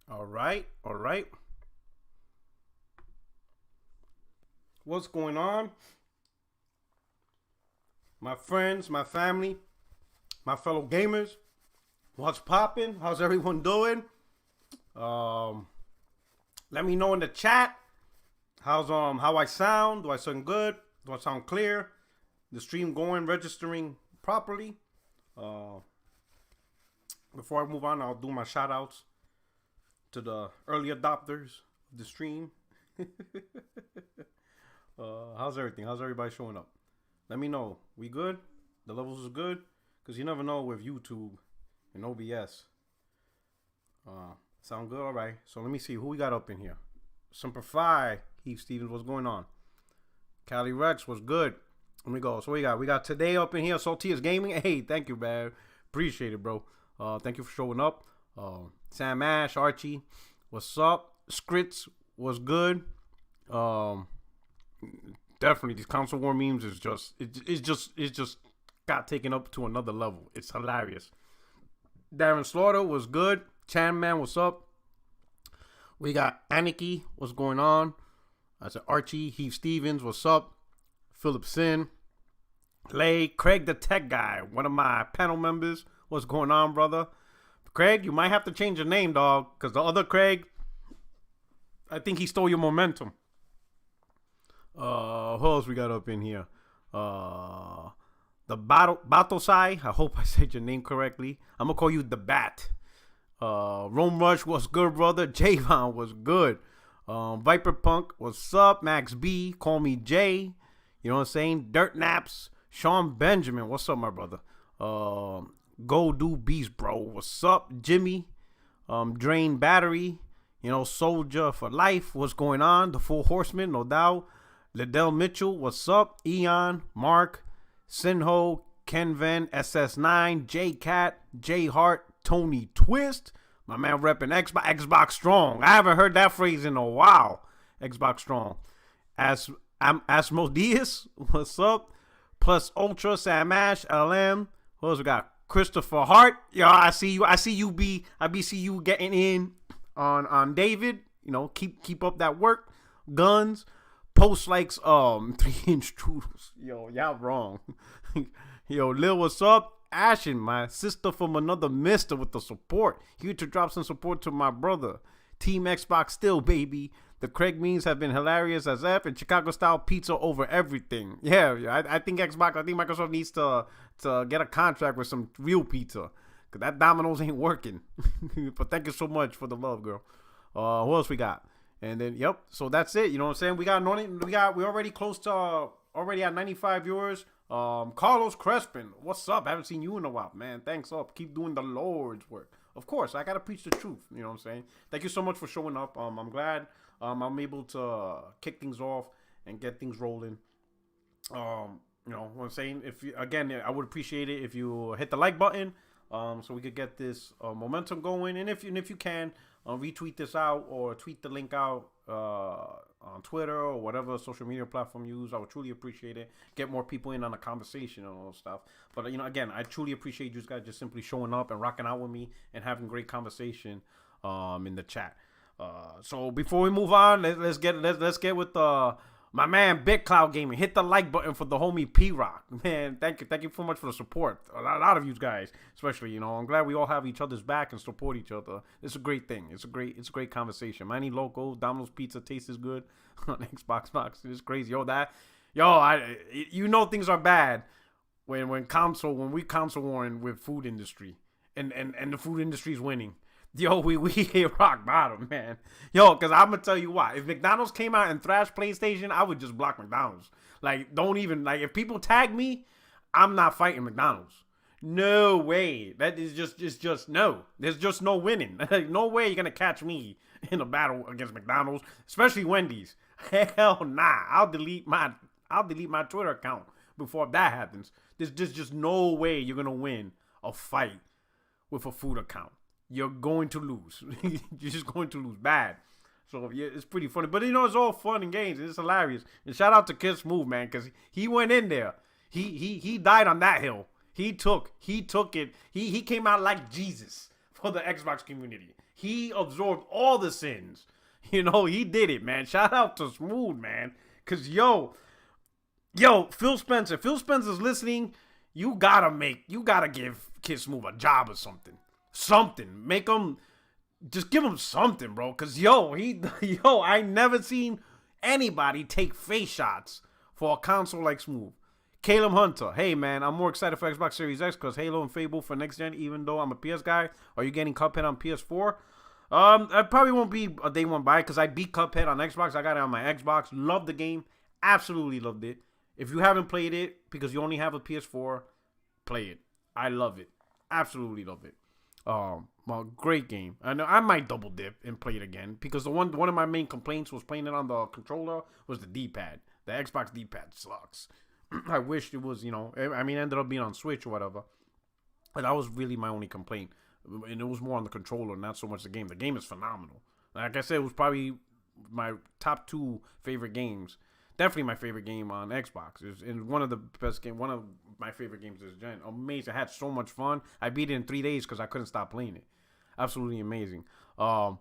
All right, all right. What's going on? My friends, my family, my fellow gamers. What's popping? How's everyone doing? Um, Let me know in the chat. How I sound? Do I sound good? Do I sound clear? The stream going, registering properly. Uh, Before I move on, I'll do my shout outs to the early adopters of the stream. How's everything? How's everybody showing up? Let me know. We good? The levels is good? Because you never know with YouTube and OBS. Sound good? All right. So let me see who we got up in here. Simplify. Heath Stevens, what's going on? Cali Rex, what's good? Let me go. So we got today up in here. Saltia's Gaming. Hey, thank you, man. Appreciate it, bro. Thank you for showing up. Sam Ash, Archie, what's up? Skritz, what's good? Definitely these console war memes is just got taken up to another level. It's hilarious. Darren Slaughter was good. Chan Man, what's up? We got Aniki, what's going on? I said Archie, Heath Stevens, what's up? Philip Sin, Lay, Craig the Tech Guy, one of my panel members. What's going on, brother? Craig, you might have to change your name, dog, because the other Craig, I think he stole your momentum. Who else we got up in here? The Batosai. I hope I said your name correctly. I'm gonna call you the Bat. Rome Rush was good, brother. Javon was good. Viper Punk, what's up? Max B, call me Jay. You know what I'm saying? Dirt Naps. Sean Benjamin, what's up, my brother? Go do beast, bro. What's up, Jimmy? Drain Battery. You know, Soldier for Life. What's going on? The Full Horseman, no doubt. Liddell Mitchell, what's up? Eon, Mark, Sinho, Ken Ven, SS9, J Cat, J Hart, Tony Twist. My man repping Xbox Strong. I haven't heard that phrase in a while. Xbox Strong. Asmodeus, what's up? Plus Ultra, Sam Ash, LM. Who else we got? Christopher Hart. Yo, I see you. I see you getting in on David. You know, keep up that work. Guns. Post likes 3-inch strudels. Yo, y'all wrong. Yo, Lil, what's up? Ashen, my sister from another mister with the support. Here to drop some support to my brother. Team Xbox still, baby. The Craig memes have been hilarious as F, and Chicago style pizza over everything. Yeah, I think Microsoft needs to get a contract with some real pizza, cause that Domino's ain't working. But thank you so much for the love, girl. Who else we got? And then yep, so that's it. You know what I'm saying? We already close to already at 95 viewers. Carlos Crespin, what's up? I haven't seen you in a while, man. Thanks up. Keep doing the Lord's work. Of course, I gotta preach the truth. You know what I'm saying? Thank you so much for showing up. I'm glad I'm able to kick things off and get things rolling. You know what I'm saying? If you, again, I would appreciate it if you hit the like button, so we could get this momentum going. And if you can, retweet this out or tweet the link out on Twitter or whatever social media platform you use. I would truly appreciate it. Get more people in on the conversation and all that stuff. But you know, again, I truly appreciate you guys just simply showing up and rocking out with me and having great conversation in the chat. So before we move on, let's get with my man Big Cloud Gaming. Hit the like button for the homie P Rock. Man, thank you so much for the support. A lot of you guys, especially, you know, I'm glad we all have each other's back and support each other. It's a great thing. It's a great conversation. Manny Loco, Domino's Pizza tastes good on Xbox Box. It's crazy. You know things are bad when we console warring with food industry and the food industry is winning. Yo, we hit rock bottom, man. Yo, because I'm going to tell you why. If McDonald's came out and thrashed PlayStation, I would just block McDonald's. Like, don't even, like, if people tag me, I'm not fighting McDonald's. No way. That is just no. There's just no winning. No way you're going to catch me in a battle against McDonald's, especially Wendy's. Hell nah. I'll delete my Twitter account before that happens. There's just no way you're going to win a fight with a food account. You're going to lose. You're just going to lose bad. So yeah, it's pretty funny. But you know, it's all fun and games. It's hilarious. And shout out to Kiss Move, man, because he went in there. He died on that hill. He took it. He came out like Jesus for the Xbox community. He absorbed all the sins. You know, he did it, man. Shout out to Smooth, man. Cause yo, Phil Spencer. Phil Spencer's listening. You gotta give Kid Smooth a job or something. Something. Make him, just give him something, bro. Cause I never seen anybody take face shots for a console like Smooth. Caleb Hunter, hey man, I'm more excited for Xbox Series X because Halo and Fable for next gen, even though I'm a PS guy. Are you getting Cuphead on PS4? I probably won't be a day one buy because I beat Cuphead on Xbox. I got it on my Xbox. Loved the game. Absolutely loved it. If you haven't played it because you only have a PS4, play it. I love it. Absolutely love it. Well, great game. I know I might double dip and play it again because one of my main complaints was playing it on the controller was the D-pad. The Xbox D-pad sucks. I wish it was, I mean, it ended up being on Switch or whatever. But that was really my only complaint. And it was more on the controller, not so much the game. The game is phenomenal. Like I said, it was probably my top 2 favorite games. Definitely my favorite game on Xbox. It's one of the best games. One of my favorite games this gen. Amazing. I had so much fun. I beat it in 3 days because I couldn't stop playing it. Absolutely amazing. But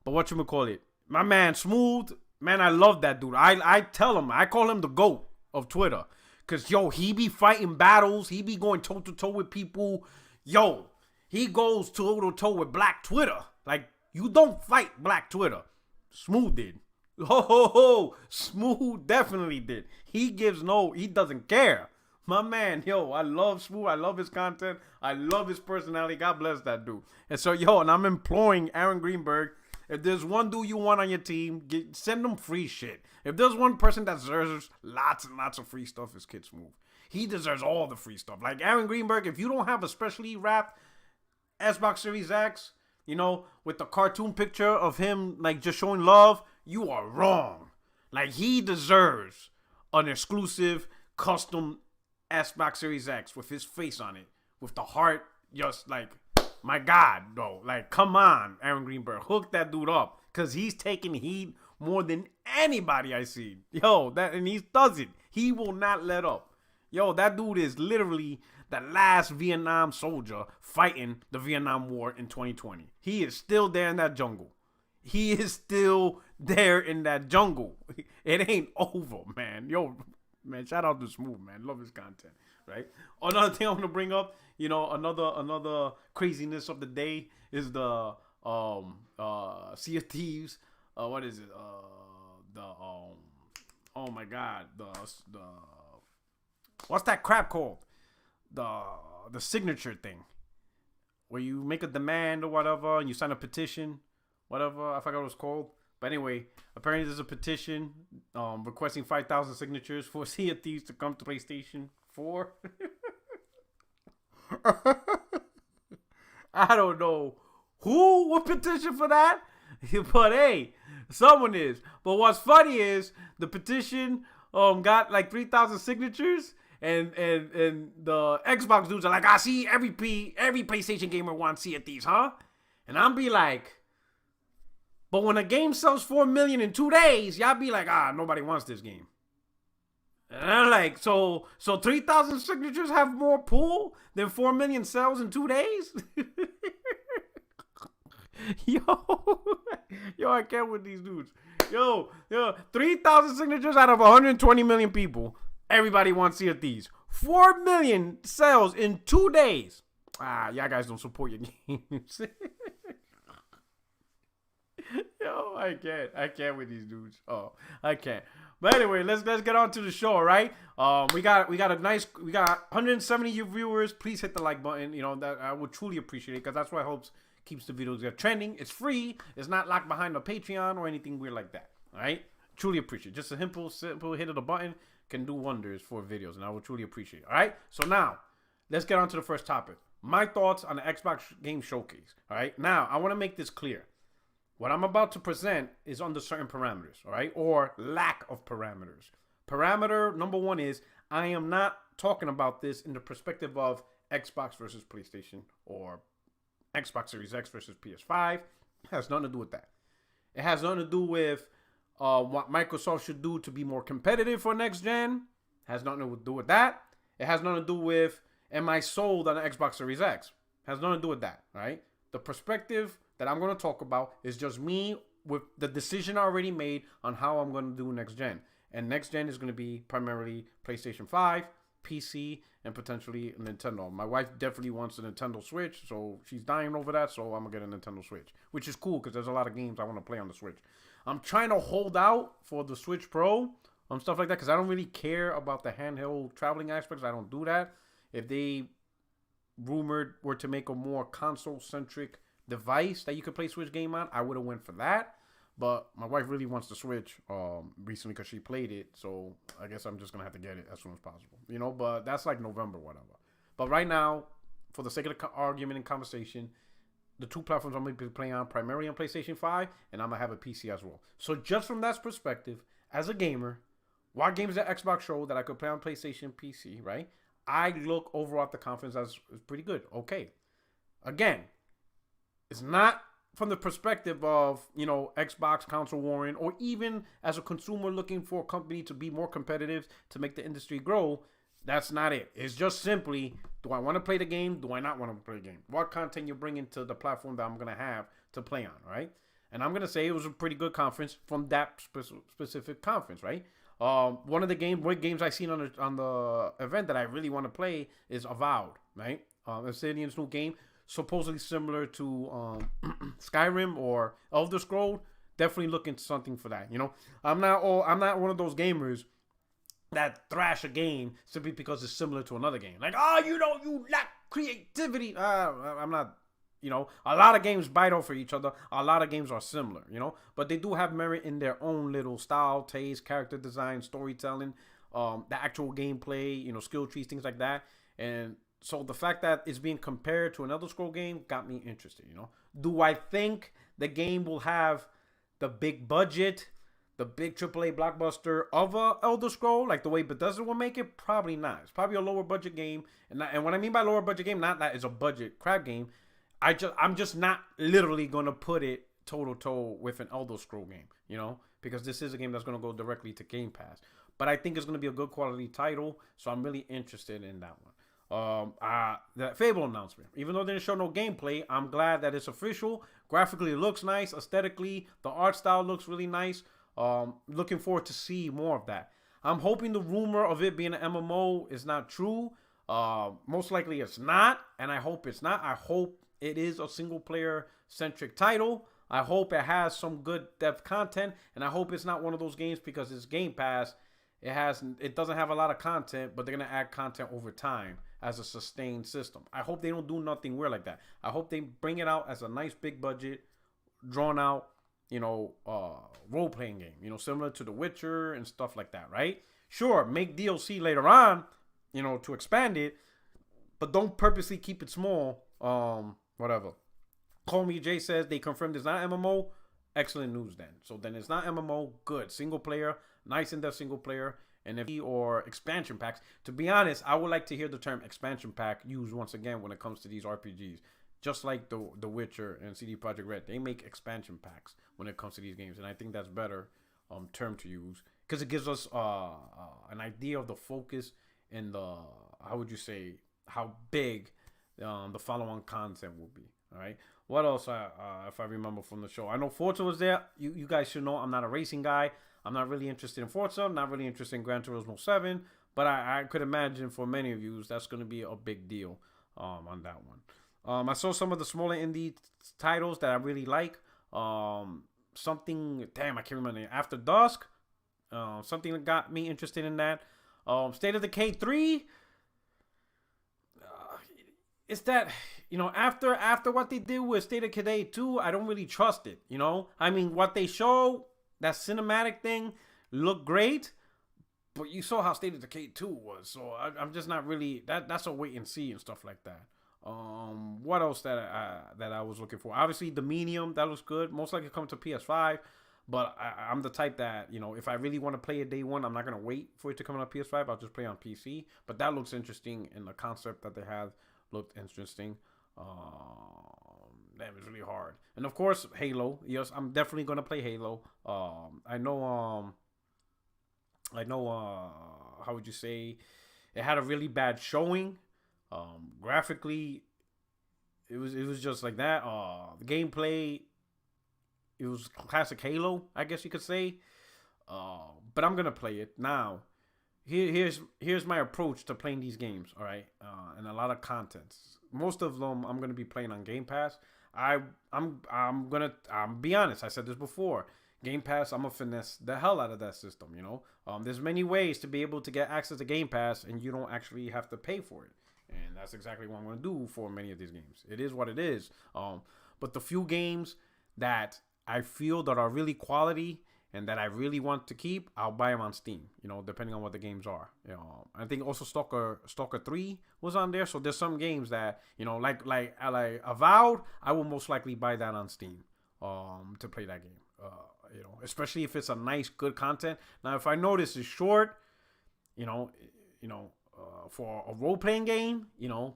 whatchamacallit? My man, Smooth. Man, I love that dude. I tell him. I call him the GOAT of Twitter. Because, he be fighting battles. He be going toe-to-toe with people. He goes toe-to-toe with Black Twitter. Like, you don't fight Black Twitter. Smooth did. Smooth definitely did. He doesn't care. My man, I love Smooth. I love his content. I love his personality. God bless that dude. And so, and I'm imploring Aaron Greenberg, if there's one dude you want on your team, send him free shit. If there's one person that deserves lots and lots of free stuff, it's Kid Smooth. He deserves all the free stuff. Like Aaron Greenberg, if you don't have a specially wrapped Xbox Series X, with the cartoon picture of him, like, just showing love, you are wrong. Like, he deserves an exclusive, custom Xbox Series X with his face on it, with the heart, just like, my God, bro. Like, come on, Aaron Greenberg. Hook that dude up, because he's taking heat more than anybody I see. And he does it. He will not let up. That dude is literally the last Vietnam soldier fighting the Vietnam War in 2020. He is still there in that jungle. He is still there in that jungle. It ain't over, man. Man, shout out to Smooth, man. Love his content, right? Another thing I'm gonna bring up, another craziness of the day is the Sea of Thieves. What is it? Oh my God, the what's that crap called? The signature thing, where you make a demand or whatever, and you sign a petition, whatever. I forgot what it's called. But anyway, apparently there's a petition requesting 5,000 signatures for Sea of Thieves to come to PlayStation 4. I don't know who would petition for that, but hey, someone is. But what's funny is the petition got like 3,000 signatures. And the Xbox dudes are like, I see every PlayStation gamer wants Sea of Thieves, huh? And I'm be like, but when a game sells 4 million in 2 days, y'all be like, nobody wants this game. And I'm like, so 3,000 signatures have more pull than 4 million sales in 2 days? Yo, I can't with these dudes. Yo, 3,000 signatures out of 120 million people. Everybody wants Sea of Thieves. 4 million sales in 2 days. Y'all guys don't support your games. Yo, I can't with these dudes. Oh, I can't. But anyway, let's get on to the show, right? We got 170 viewers. Please hit the like button. That I would truly appreciate it because that's what helps keeps the videos trending. It's free. It's not locked behind a Patreon or anything weird like that. All right? Truly appreciate it. Just a simple hit of the button can do wonders for videos, and I would truly appreciate it. All right? So now, let's get on to the first topic. My thoughts on the Xbox Game Showcase. All right? Now, I want to make this clear. What I'm about to present is under certain parameters, all right? Or lack of parameters. Parameter number one is I am not talking about this in the perspective of Xbox versus PlayStation or Xbox Series X versus PS5. It has nothing to do with that. It has nothing to do with what Microsoft should do to be more competitive for next gen. It has nothing to do with that. It has nothing to do with am I sold on the Xbox Series X. It has nothing to do with that, right? The perspective that I'm going to talk about is just me with the decision already made on how I'm going to do next gen. And next gen is going to be primarily PlayStation 5, PC, and potentially Nintendo. My wife definitely wants a Nintendo Switch, so she's dying over that, so I'm going to get a Nintendo Switch, which is cool because there's a lot of games I want to play on the Switch. I'm trying to hold out for the Switch Pro, stuff like that, because I don't really care about the handheld traveling aspects. I don't do that. If they rumored were to make a more console-centric device that you could play Switch game on, I would have went for that. But my wife really wants the Switch recently because she played it. So I guess I'm just going to have to get it as soon as possible. You know, but that's like November, whatever. But right now, for the sake of the argument and conversation, the two platforms I'm going to be playing on primarily on PlayStation 5, and I'm going to have a PC as well. So just from that perspective, as a gamer, what games that Xbox showed that I could play on PlayStation PC, right? I look overall at the conference as pretty good. Okay. Again, it's not from the perspective of, you know, Xbox console warring, or even as a consumer looking for a company to be more competitive to make the industry grow. That's not it. It's just simply, do I want to play the game? Do I not want to play the game? What content you bring into the platform that I'm going to have to play on, right? And I'm going to say it was a pretty good conference from that specific conference, right? One of the games I've seen on the event that I really want to play is Avowed, right? Obsidian's new game, supposedly similar to Skyrim or Elder Scrolls. Definitely looking to something for that. You know, I'm not one of those gamers that thrash a game simply because it's similar to another game. Like, oh, you lack creativity. I'm not. You know, a lot of games bite off for each other. A lot of games are similar, you know. But they do have merit in their own little style, taste, character design, storytelling, the actual gameplay, you know, skill trees, things like that. And so the fact that it's being compared to an Elder Scroll game got me interested, you know. Do I think the game will have the big budget, the big AAA blockbuster of a Elder Scroll, like the way Bethesda will make it? Probably not. It's probably a lower budget game. And what I mean by lower budget game, not that it's a budget crap game. I'm just not literally going to put it toe-to-toe with an Elder Scroll game, you know, because this is a game that's going to go directly to Game Pass. But I think it's going to be a good quality title, so I'm really interested in that one. The Fable announcement, even though they didn't show no gameplay, I'm glad that it's official. Graphically, it looks nice. Aesthetically, the art style looks really nice. Looking forward to see more of that. I'm hoping the rumor of it being an MMO is not true. Most likely it's not, and I hope it's not. I hope it is a single player centric title. I hope it has some good depth content, and I hope it's not one of those games because it's Game Pass. It doesn't have a lot of content, but they're gonna add content over time as a sustained system. I hope they don't do nothing weird like that. I hope they bring it out as a nice big budget, drawn out, you know, role playing game. You know, similar to The Witcher and stuff like that, right? Sure, make DLC later on, you know, to expand it, but don't purposely keep it small. Whatever. Call Me Jay says they confirmed it's not MMO. Excellent news then. So then it's not MMO. Good. Single player. Nice in-depth single player. And if or expansion packs. To be honest, I would like to hear the term expansion pack used once again when it comes to these RPGs. Just like The Witcher and CD Projekt Red. They make expansion packs when it comes to these games. And I think that's better term to use. Because it gives us an idea of the focus and the, how would you say, how big the follow-on content will be. All right. What else? If I remember from the show, I know Forza was there. You guys should know I'm not a racing guy. I'm not really interested in Forza. Not really interested in Gran Turismo 7. But I could imagine for many of you that's going to be a big deal on that one. I saw some of the smaller indie titles that I really like. Something, damn, I can't remember the name. After Dusk. Something that got me interested in that. State of Decay 3. It's that, you know, after what they did with State of Decay 2, I don't really trust it, you know? I mean, what they show, that cinematic thing, looked great, but you saw how State of Decay 2 was, so I'm just not really, that's a wait and see and stuff like that. What else that I was looking for? Obviously, the Medium, that looks good. Most likely come to PS5, but I'm the type that, you know, if I really want to play it day one, I'm not going to wait for it to come on PS5. I'll just play on PC, but that looks interesting, and the concept that they have looked interesting. Damn, it's really hard. And of course, Halo. Yes, I'm definitely gonna play Halo. I know. How would you say? It had a really bad showing. Graphically, it was just like that. The gameplay, it was classic Halo, I guess you could say. But I'm gonna play it now. Here's my approach to playing these games. All right, and a lot of contents. Most of them I'm gonna be playing on Game Pass. I'm gonna be honest. I said this before. Game Pass, I'm gonna finesse the hell out of that system. There's many ways to be able to get access to Game Pass, and you don't actually have to pay for it. And that's exactly what I'm gonna do for many of these games. It is what it is. But the few games that I feel that are really quality and that I really want to keep, I'll buy them on Steam. Depending on what the games are. I think also Stalker 3 was on there. So there's some games that like Avowed, I will most likely buy that on Steam, to play that game. Especially if it's a nice, good content. Now, if I notice it's short, for a role playing game,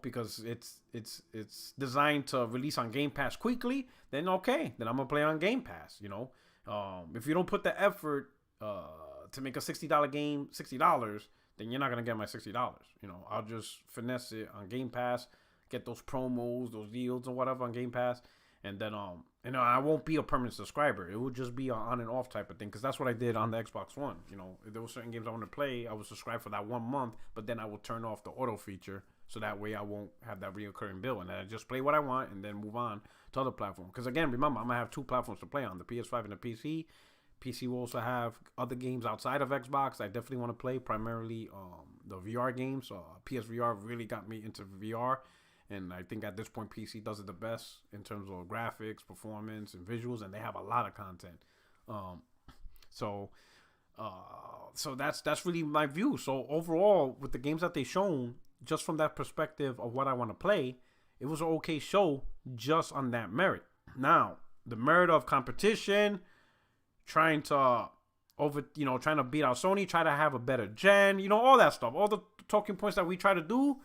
because it's designed to release on Game Pass quickly, then okay, then I'm gonna play on Game Pass. If you don't put the effort to make a $60 game $60, then you're not gonna get my $60. I'll just finesse it on Game Pass, get those promos, those deals, or whatever on Game Pass, and then I won't be a permanent subscriber. It will just be an on and off type of thing, because that's what I did on the Xbox One. If there were certain games I want to play, I would subscribe for that 1 month, but then I will turn off the auto feature, so that way I won't have that reoccurring bill, and then I just play what I want and then move on to other platforms. Because again, remember, I'm gonna have 2 platforms to play on: the PS5 and the PC. PC will also have other games outside of Xbox I definitely want to play, primarily the VR games. PSVR really got me into VR. And I think at this point, PC does it the best in terms of graphics, performance, and visuals, and they have a lot of content. So that's really my view. So overall, with the games that they shown, just from that perspective of what I want to play, it was an okay show just on that merit. Now, the merit of competition, trying to trying to beat out Sony, try to have a better gen, all that stuff, all the talking points that we try to do.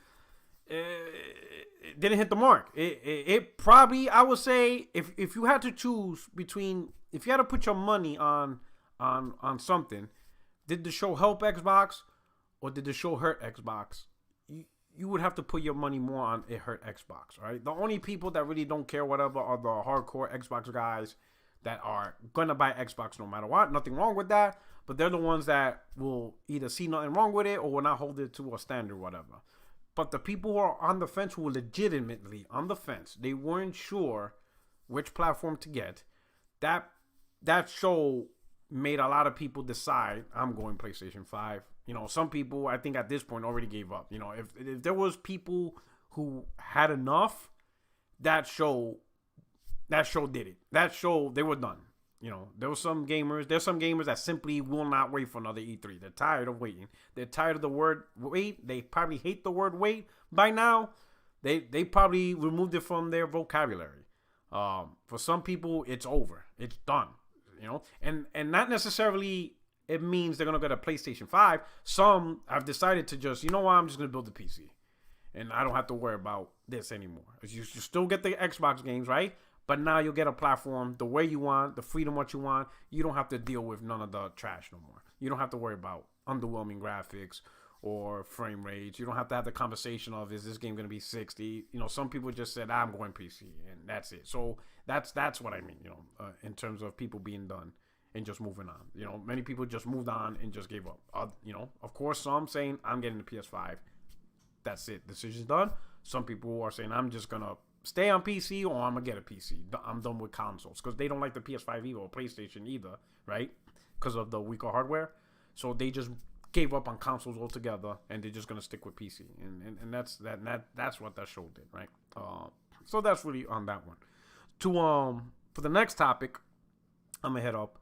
It didn't hit the mark. It probably, I would say, if you had to choose between, if you had to put your money on something, did the show help Xbox or did the show hurt Xbox? You would have to put your money more on it hurt Xbox, right? The only people that really don't care whatever are the hardcore Xbox guys that are gonna buy Xbox no matter what. Nothing wrong with that, but they're the ones that will either see nothing wrong with it or will not hold it to a standard, whatever. But the people who are on the fence, who were legitimately on the fence, they weren't sure which platform to get. That show made a lot of people decide, I'm going PlayStation 5. Some people, I think at this point, already gave up. If there was people who had enough, that show did it. That show, they were done. There's some gamers that simply will not wait for another E3. They're tired of waiting. They're tired of the word wait. They probably hate the word wait by now. They probably removed it from their vocabulary. For some people, it's over. It's done. And not necessarily it means they're gonna get a PlayStation 5. Some have decided to just, I'm just gonna build a PC, and I don't have to worry about this anymore. You still get the Xbox games, right? But now you'll get a platform the way you want, the freedom what you want. You don't have to deal with none of the trash no more. You don't have to worry about underwhelming graphics or frame rates. You don't have to have the conversation of, is this game going to be 60? Some people just said, I'm going PC, and that's it. So that's what I mean, in terms of people being done and just moving on. Many people just moved on and just gave up. Of course, some saying, I'm getting the PS5. That's it. Decision's done. Some people are saying, I'm just going to stay on PC or I'm going to get a PC. I'm done with consoles, because they don't like the PS5 either or PlayStation either, right? Because of the weaker hardware. So they just gave up on consoles altogether, and they're just going to stick with PC. And that's what that show did, right? So that's really on that one. For the next topic, I'm going to head up.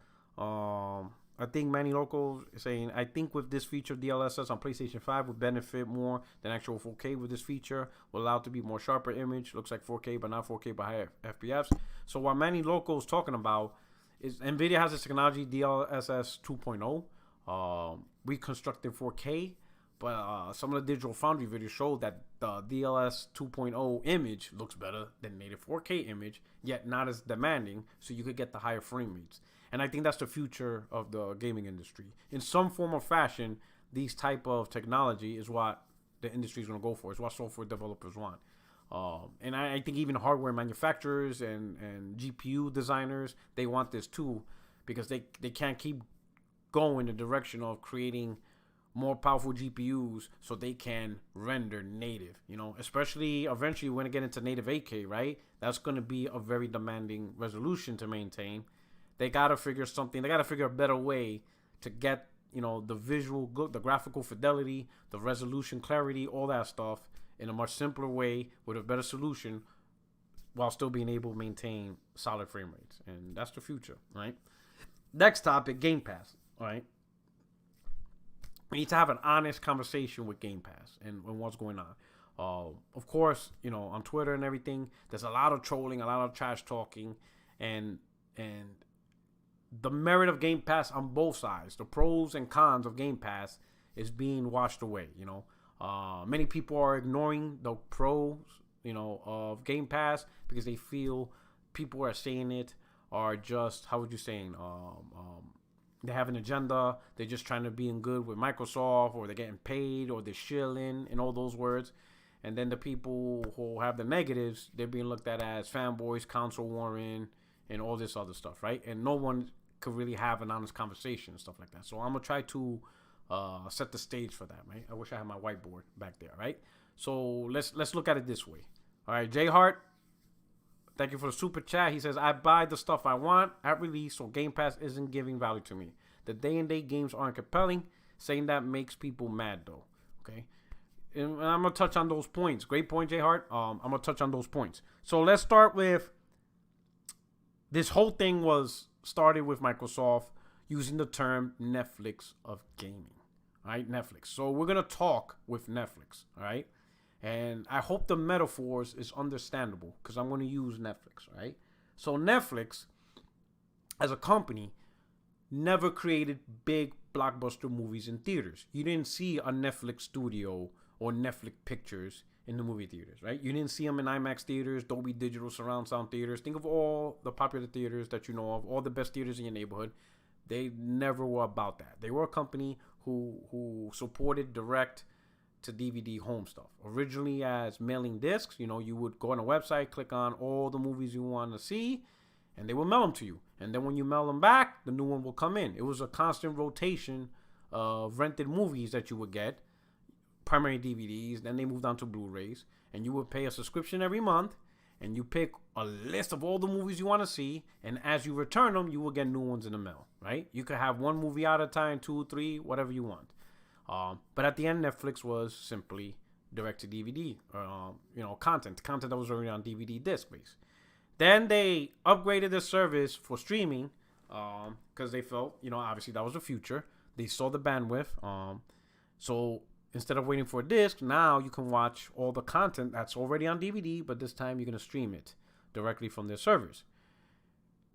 I think Manny Loco is saying, I think with this feature, DLSS on PlayStation 5 would benefit more than actual 4K with this feature. Will allow it to be more sharper image. Looks like 4K, but not 4K by high FPS. So what Manny Loco is talking about is NVIDIA has this technology, DLSS 2.0, reconstructed 4K. But some of the Digital Foundry videos show that the DLSS 2.0 image looks better than native 4K image, yet not as demanding, so you could get the higher frame rates. And I think that's the future of the gaming industry. In some form or fashion, these type of technology is what the industry is going to go for. It's what software developers want. And I think even hardware manufacturers and GPU designers, they want this too, because they can't keep going in the direction of creating more powerful GPUs so they can render native, especially eventually when it get into native 8K, right? That's going to be a very demanding resolution to maintain. They got to figure a better way to get, the visual good, the graphical fidelity, the resolution clarity, all that stuff in a much simpler way with a better solution while still being able to maintain solid frame rates. And that's the future, right? Next topic, Game Pass, all right? We need to have an honest conversation with Game Pass and what's going on. Of course, on Twitter and everything, there's a lot of trolling, a lot of trash talking, and the merit of Game Pass on both sides, the pros and cons of Game Pass, is being washed away. Many people are ignoring the pros, of Game Pass because they feel people are saying it are just, how would you saying, they have an agenda. They're just trying to be in good with Microsoft, or they're getting paid, or they're shilling, and all those words. And then the people who have the negatives, they're being looked at as fanboys, console warring, and all this other stuff, right? And no one could really have an honest conversation and stuff like that. So I'm gonna try to set the stage for that, right? I wish I had my whiteboard back there, right? So let's look at it this way. All right, J Hart, thank you for the super chat. He says, I buy the stuff I want at release, so Game Pass isn't giving value to me. The day-and-date games aren't compelling. Saying that makes people mad, though. Okay? And I'm going to touch on those points. Great point, J Hart. I'm going to touch on those points. So let's start with, this whole thing was started with Microsoft using the term Netflix of gaming. All right? Netflix. So we're going to talk with Netflix. All right? And I hope the metaphors is understandable because I'm going to use Netflix, right? So Netflix, as a company, never created big blockbuster movies in theaters. You didn't see a Netflix studio or Netflix pictures in the movie theaters, right? You didn't see them in IMAX theaters, Dolby Digital surround sound theaters. Think of all the popular theaters that you know of, all the best theaters in your neighborhood. They never were about that. They were a company who supported direct to DVD home stuff. Originally as mailing discs, you would go on a website, click on all the movies you want to see, and they will mail them to you. And then when you mail them back, the new one will come in. It was a constant rotation of rented movies that you would get, primarily DVDs. Then they moved on to Blu-rays, and you would pay a subscription every month, and you pick a list of all the movies you want to see, and as you return them, you will get new ones in the mail, right? You could have one movie at a time, 2, 3, whatever you want. But at the end, Netflix was simply direct to DVD, content that was already on DVD disc base. Then they upgraded the service for streaming, because they felt, obviously that was the future. They saw the bandwidth. So instead of waiting for a disc, now you can watch all the content that's already on DVD, but this time you're going to stream it directly from their servers.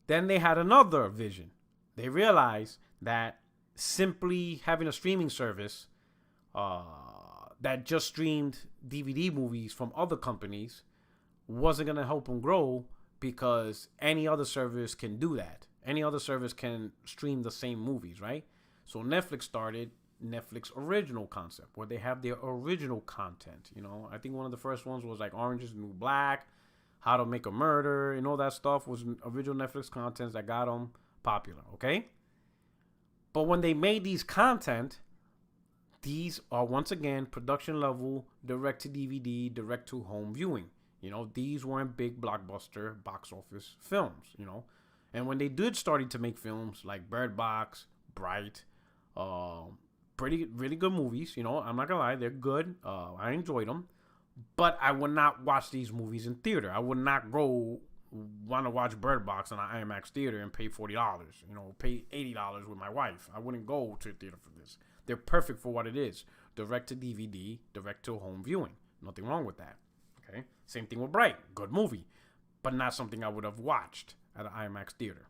Then they had another vision. They realized that simply having a streaming service that just streamed DVD movies from other companies wasn't going to help them grow, because any other service can do that. Any other service can stream the same movies, right? So Netflix started Netflix original concept, where they have their original content. I think one of the first ones was like Orange is the New Black, How to Make a Murder, and all that stuff was original Netflix content that got them popular, okay? But when they made these content, these are once again production level, direct to DVD, direct to home viewing. These weren't big blockbuster box office films, And when they did starting to make films like Bird Box, Bright, really good movies, I'm not gonna lie, they're good. I enjoyed them, but I would not watch these movies in theater. I would not go want to watch Bird Box in an IMAX theater and pay $40, pay $80 with my wife. I wouldn't go to a theater for this. They're perfect for what it is. Direct to DVD, direct to home viewing. Nothing wrong with that. Okay. Same thing with Bright. Good movie, but not something I would have watched at an IMAX theater.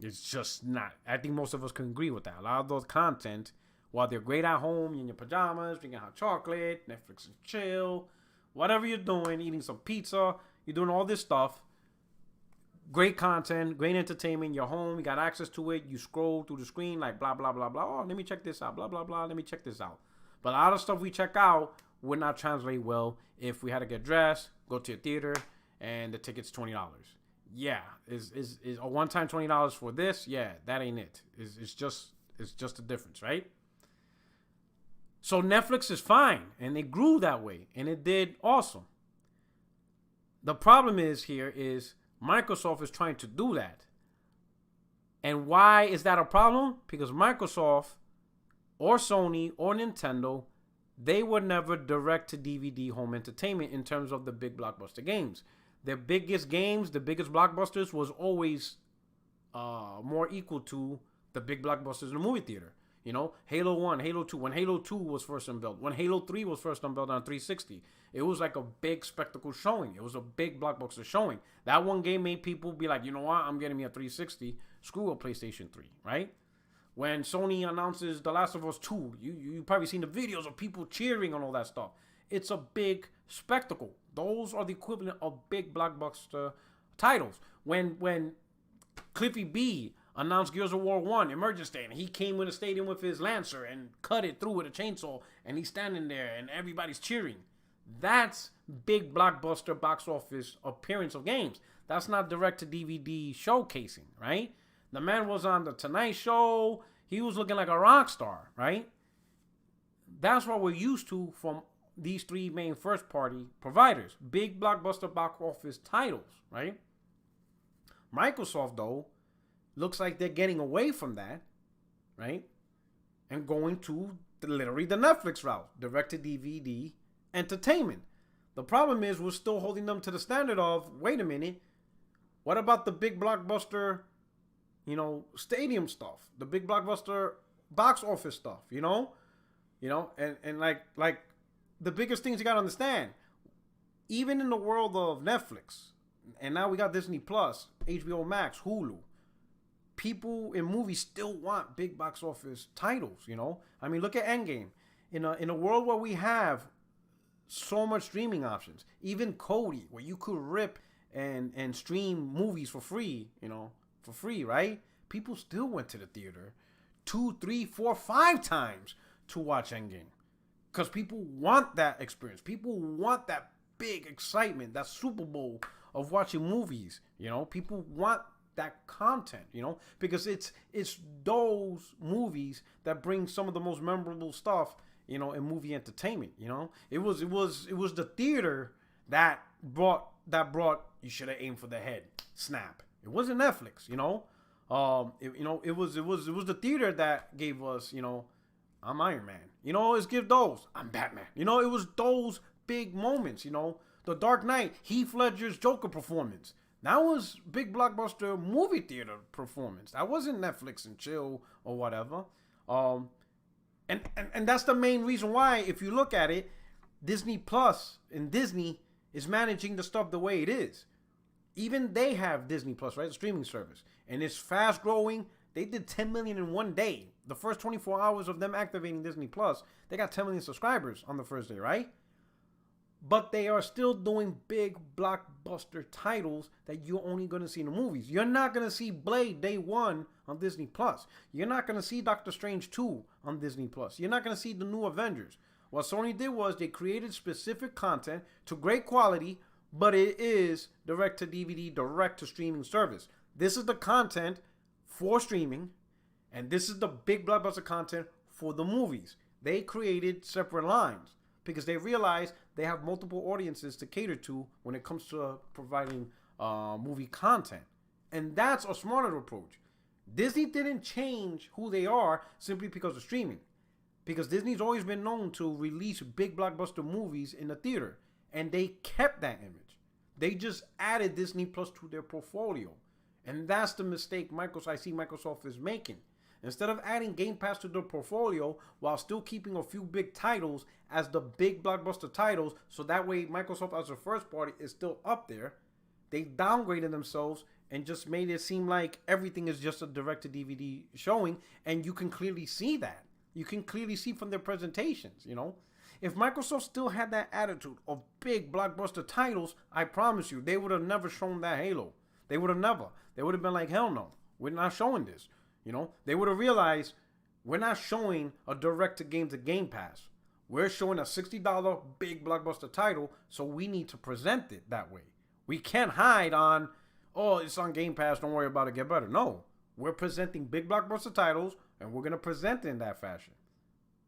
It's just not. I think most of us can agree with that. A lot of those content, while they're great at home, in your pajamas, drinking hot chocolate, Netflix and chill, whatever you're doing, eating some pizza, you're doing all this stuff. Great content, great entertainment. You're home, you got access to it. You scroll through the screen like blah, blah, blah, blah. Oh, let me check this out. Blah, blah, blah. Let me check this out. But a lot of stuff we check out, would not translate well if we had to get dressed, go to a theater, and the ticket's $20. Yeah, is a one-time $20 for this? Yeah, that ain't it. It's just a difference, right? So Netflix is fine, and it grew that way, and it did awesome. The problem is Microsoft is trying to do that. And why is that a problem? Because Microsoft or Sony or Nintendo, they were never direct to DVD home entertainment in terms of the big blockbuster games. Their biggest games, the biggest blockbusters was always more equal to the big blockbusters in the movie theater. You know, Halo 1, Halo 2. When Halo 2 was first unveiled, when Halo 3 was first unveiled on 360, it was like a big spectacle showing. It was a big blockbuster showing. That one game made people be like, you know what, I'm getting me a 360. Screw a PlayStation 3, right? When Sony announces The Last of Us 2, you probably seen the videos of people cheering and all that stuff. It's a big spectacle. Those are the equivalent of big blockbuster titles. When Cliffy B announced Gears of War 1 Emergence Day, and he came in the stadium with his Lancer and cut it through with a chainsaw, and he's standing there and everybody's cheering. That's big blockbuster box office appearance of games. That's not direct to DVD showcasing, right? The man was on the Tonight Show. He was looking like a rock star, right? That's what we're used to from these three main first party providers. Big blockbuster box office titles, right? Microsoft, though, looks like they're getting away from that, right? And going to literally the Netflix route, direct-to-DVD entertainment. The problem is we're still holding them to the standard of, wait a minute, what about the big blockbuster, stadium stuff, the big blockbuster box office stuff, and like the biggest things you got to understand, even in the world of Netflix, and now we got Disney Plus, HBO Max, Hulu, people in movies still want big box office titles, I mean, look at Endgame. In a world where we have so much streaming options, even Kodi, where you could rip and stream movies for free, right? People still went to the theater 2, 3, 4, 5 times to watch Endgame. Because people want that experience. People want that big excitement, that Super Bowl of watching movies, People want that content, because it's those movies that bring some of the most memorable stuff, in movie entertainment, It was the theater that brought you should have aimed for the head snap. It wasn't Netflix, it was the theater that gave us, I'm Iron Man. It's give those, I'm Batman. It was those big moments, The Dark Knight, Heath Ledger's Joker performance. That was big blockbuster movie theater performance. That wasn't Netflix and chill or whatever. And that's the main reason why, if you look at it, Disney Plus and Disney is managing the stuff the way it is. Even they have Disney Plus, right? The streaming service. And it's fast growing. They did 10 million in one day. The first 24 hours of them activating Disney Plus, they got 10 million subscribers on the first day, right? But they are still doing big blockbuster titles that you're only going to see in the movies. You're not going to see Blade Day 1 on Disney Plus. You're not going to see Doctor Strange 2 on Disney Plus. You're not going to see the new Avengers. What Sony did was they created specific content to great quality, but it is direct to DVD, direct to streaming service. This is the content for streaming, and this is the big blockbuster content for the movies. They created separate lines because they realized they have multiple audiences to cater to when it comes to providing movie content. And that's a smarter approach. Disney didn't change who they are simply because of streaming. Because Disney's always been known to release big blockbuster movies in the theater. And they kept that image. They just added Disney Plus to their portfolio. And that's the mistake I see Microsoft is making. Instead of adding Gamepass to their portfolio while still keeping a few big titles as the big blockbuster titles, so that way Microsoft as a first party is still up there, they downgraded themselves and just made it seem like everything is just a direct-to-DVD showing, and you can clearly see that. You can clearly see from their presentations, If Microsoft still had that attitude of big blockbuster titles, I promise you, they would have never shown that Halo. They would have never. They would have been like, hell no, we're not showing this. They would have realized we're not showing a direct-to-Game Pass. We're showing a $60 big blockbuster title, so we need to present it that way. We can't hide on, oh, it's on Game Pass, don't worry about it, get better. No, we're presenting big blockbuster titles, and we're going to present it in that fashion.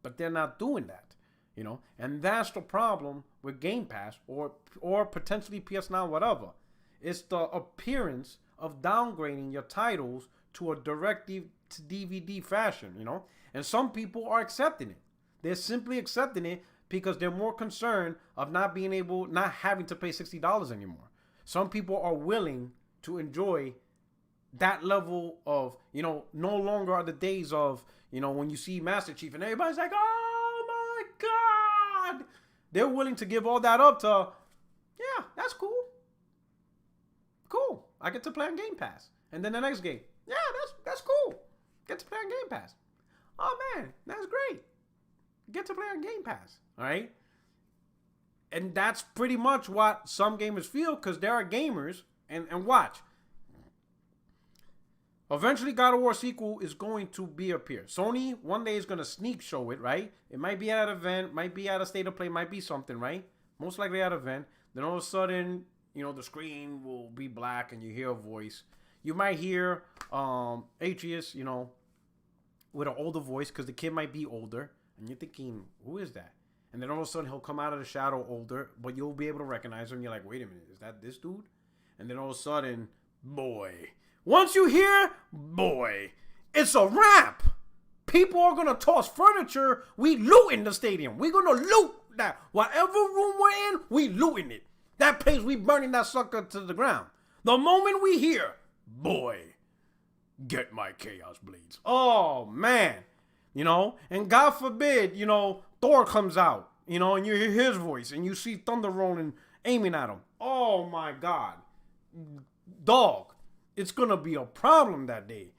But they're not doing that, you know? And that's the problem with Game Pass or potentially PS Now, whatever. It's the appearance of downgrading your titles to a direct to DVD fashion, you know? And some people are accepting it. They're simply accepting it because they're more concerned of not having to pay $60 anymore. Some people are willing to enjoy that level of, you know, no longer are the days of, you know, when you see Master Chief and everybody's like, oh my God. They're willing to give all that up to, yeah, that's cool. Cool. I get to play on Game Pass. And then the next game, yeah, that's cool. Get to play on Game Pass. Oh man, that's great. Get to play on Game Pass. All right. And that's pretty much what some gamers feel, because there are gamers, and watch. Eventually, God of War sequel is going to appear. Sony one day is going to sneak show it, right? It might be at an event, might be at a state of play, might be something, right? Most likely at an event. Then all of a sudden, you know, the screen will be black and you hear a voice. You might hear Atreus, you know, with an older voice, because the kid might be older. And you're thinking, who is that? And then all of a sudden, he'll come out of the shadow older, but you'll be able to recognize him. You're like, wait a minute, is that this dude? And then all of a sudden, boy. Once you hear, boy, it's a wrap. People are going to toss furniture. We looting the stadium. We're going to loot that. Whatever room we're in, we looting it. That place, we burning that sucker to the ground. The moment we hear, boy, get my Chaos Blades. Oh, man. You know, and God forbid, you know, Thor comes out, you know, and you hear his voice and you see Thunder rolling, aiming at him. Oh, my God. Dog. It's going to be a problem that day,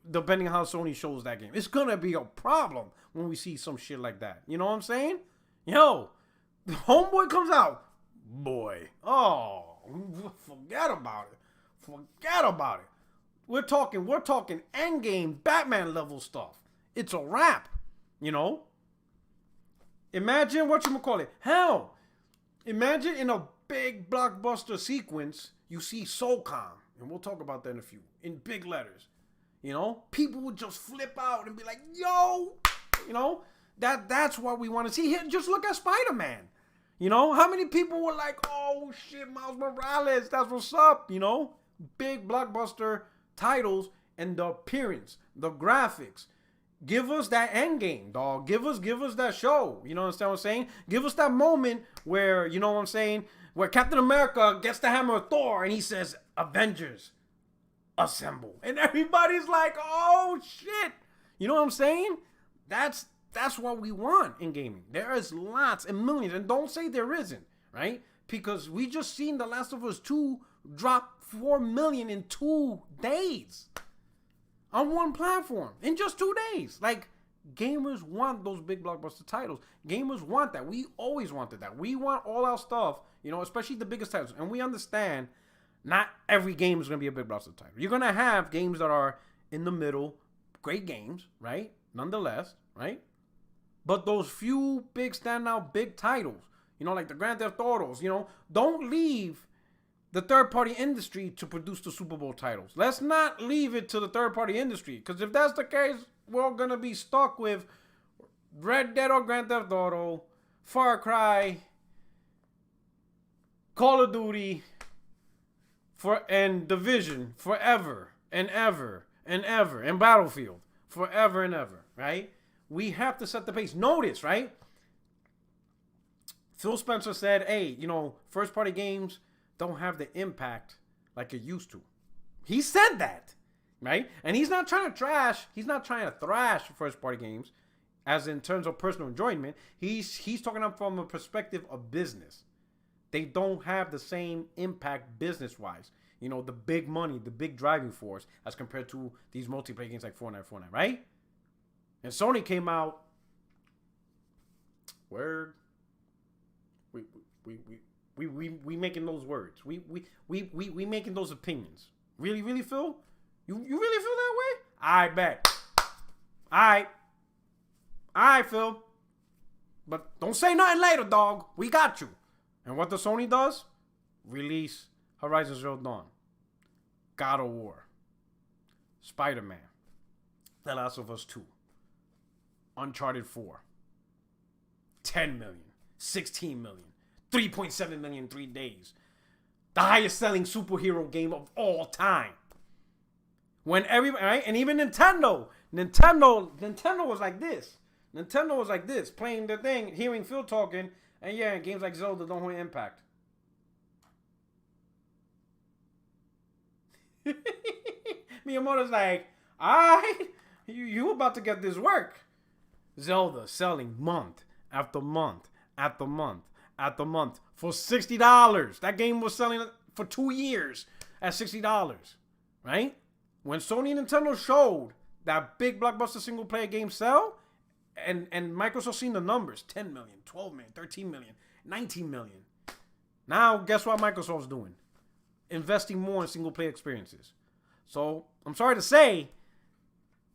depending on how Sony shows that game. It's going to be a problem when we see some shit like that. You know what I'm saying? Yo, the homeboy comes out. Boy. Oh, forget about it. Forget about it. We're talking endgame Batman level stuff. It's a wrap, you know? Imagine Hell, imagine in a big blockbuster sequence, you see SOCOM. And we'll talk about that in a few. In big letters. You know? People would just flip out and be like, yo! You know? That's what we want to see. Just look at Spider-Man. You know? How many people were like, oh shit, Miles Morales, that's what's up, you know? Big blockbuster titles and the appearance, the graphics. Give us that end game, dog. Give us that show. You know what I'm saying? Give us that moment where, you know what I'm saying, where Captain America gets the hammer of Thor and he says, Avengers, assemble. And everybody's like, oh shit. You know what I'm saying? That's what we want in gaming. There is lots and millions. And don't say there isn't, right? Because we just seen The Last of Us 2 drop 4 million in 2 days. On one platform. In just 2 days. Like, gamers want those big blockbuster titles. Gamers want that. We always wanted that. We want all our stuff, you know, especially the biggest titles. And we understand not every game is going to be a big blockbuster title. You're going to have games that are in the middle, great games, right? Nonetheless, right? But those few big standout big titles, you know, like the Grand Theft Autos, you know, don't leave the third-party industry to produce the Super Bowl titles. Let's not leave it to the third-party industry, because if that's the case, we're going to be stuck with Red Dead or Grand Theft Auto, Far Cry, Call of Duty, and Division forever and ever and ever, and Battlefield forever and ever, right? We have to set the pace. Notice, right? Phil Spencer said, hey, you know, first-party games don't have the impact like it used to. He said that, right? And he's not trying to thrash first-party games as in terms of personal enjoyment. He's talking up from a perspective of business. They don't have the same impact business-wise. You know, the big money, the big driving force as compared to these multiplayer games like Fortnite, right? And Sony came out, word, we making those words. We making those opinions. Really, Phil? You really feel that way? I bet. All right, Phil. But don't say nothing later, dog. We got you. And what the Sony does? Release Horizon Zero Dawn, God of War, Spider-Man, The Last of Us 2, Uncharted 4, 10 million, 16 million, 3.7 million in 3 days. The highest selling superhero game of all time. When everybody, right? And even Nintendo was like this. Nintendo was like this, playing the thing, hearing Phil talking, and yeah, games like Zelda don't have impact. Miyamoto's like, alright, you about to get this work. Zelda selling month after month after month after month for $60. That game was selling for 2 years at $60, right? When Sony and Nintendo showed that big blockbuster single player games sell, and Microsoft seen the numbers, 10 million, 12 million, 13 million, 19 million. Now, guess what Microsoft's doing? Investing more in single player experiences. So, I'm sorry to say,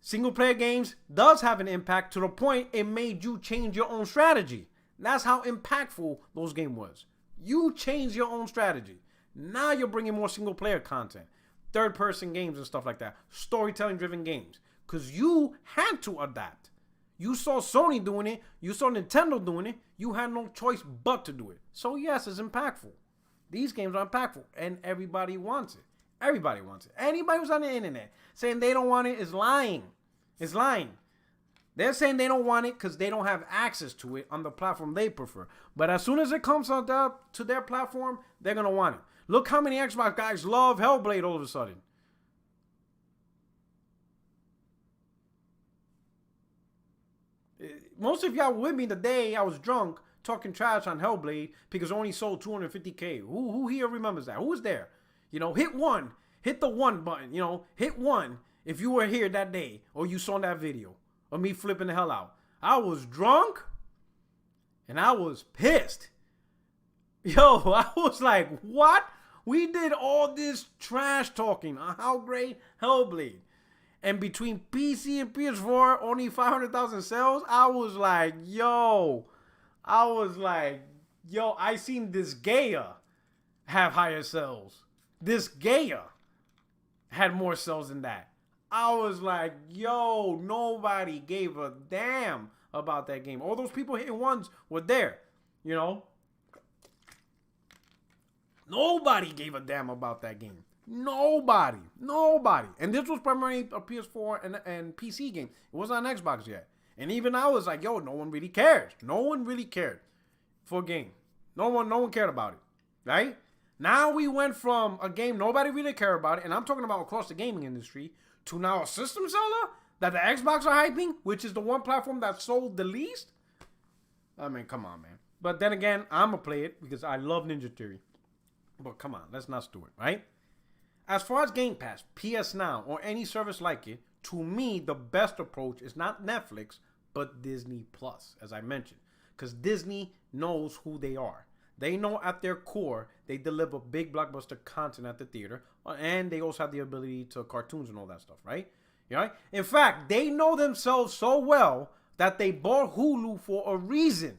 single player games does have an impact to the point it made you change your own strategy. That's how impactful those games was. You changed your own strategy. Now you're bringing more single player content, third person games and stuff like that, storytelling driven games, because you had to adapt. You saw Sony doing it, you saw Nintendo doing it, you had no choice but to do it. So yes, it's impactful. These games are impactful and everybody wants it. Everybody wants it. Anybody who's on the internet saying they don't want it is lying. It's lying. They're saying they don't want it because they don't have access to it on the platform they prefer. But as soon as it comes on to their platform, they're going to want it. Look how many Xbox guys love Hellblade all of a sudden. Most of y'all were with me the day I was drunk talking trash on Hellblade because it only sold 250K. Who here remembers that? Who was there? You know, hit the one button, you know, hit one if you were here that day or you saw that video of me flipping the hell out. I was drunk and I was pissed. Yo, I was like, what? We did all this trash talking on how great Hellblade. And between PC and PS4, only 500,000 sales. I was like, yo, I seen this Gaia have higher sales. This Gaia had more sales than that. I was like, yo, nobody gave a damn about that game. All those people hitting ones were there, you know. Nobody gave a damn about that game. Nobody. And this was primarily a PS4 and PC game. It wasn't on Xbox yet. And even I was like, yo, no one really cares. No one really cared for a game. No one cared about it, right? Now we went from a game nobody really cared about it, and I'm talking about across the gaming industry, to now a system seller that the Xbox are hyping, which is the one platform that sold the least. I mean, come on, man. But then again, I'm going to play it because I love Ninja Theory. But come on, let's not do it, right? As far as Game Pass, PS Now, or any service like it, to me, the best approach is not Netflix, but Disney Plus, as I mentioned. Because Disney knows who they are. They know at their core, they deliver big blockbuster content at the theater, and they also have the ability to cartoons and all that stuff, right? You know? In fact, they know themselves so well that they bought Hulu for a reason.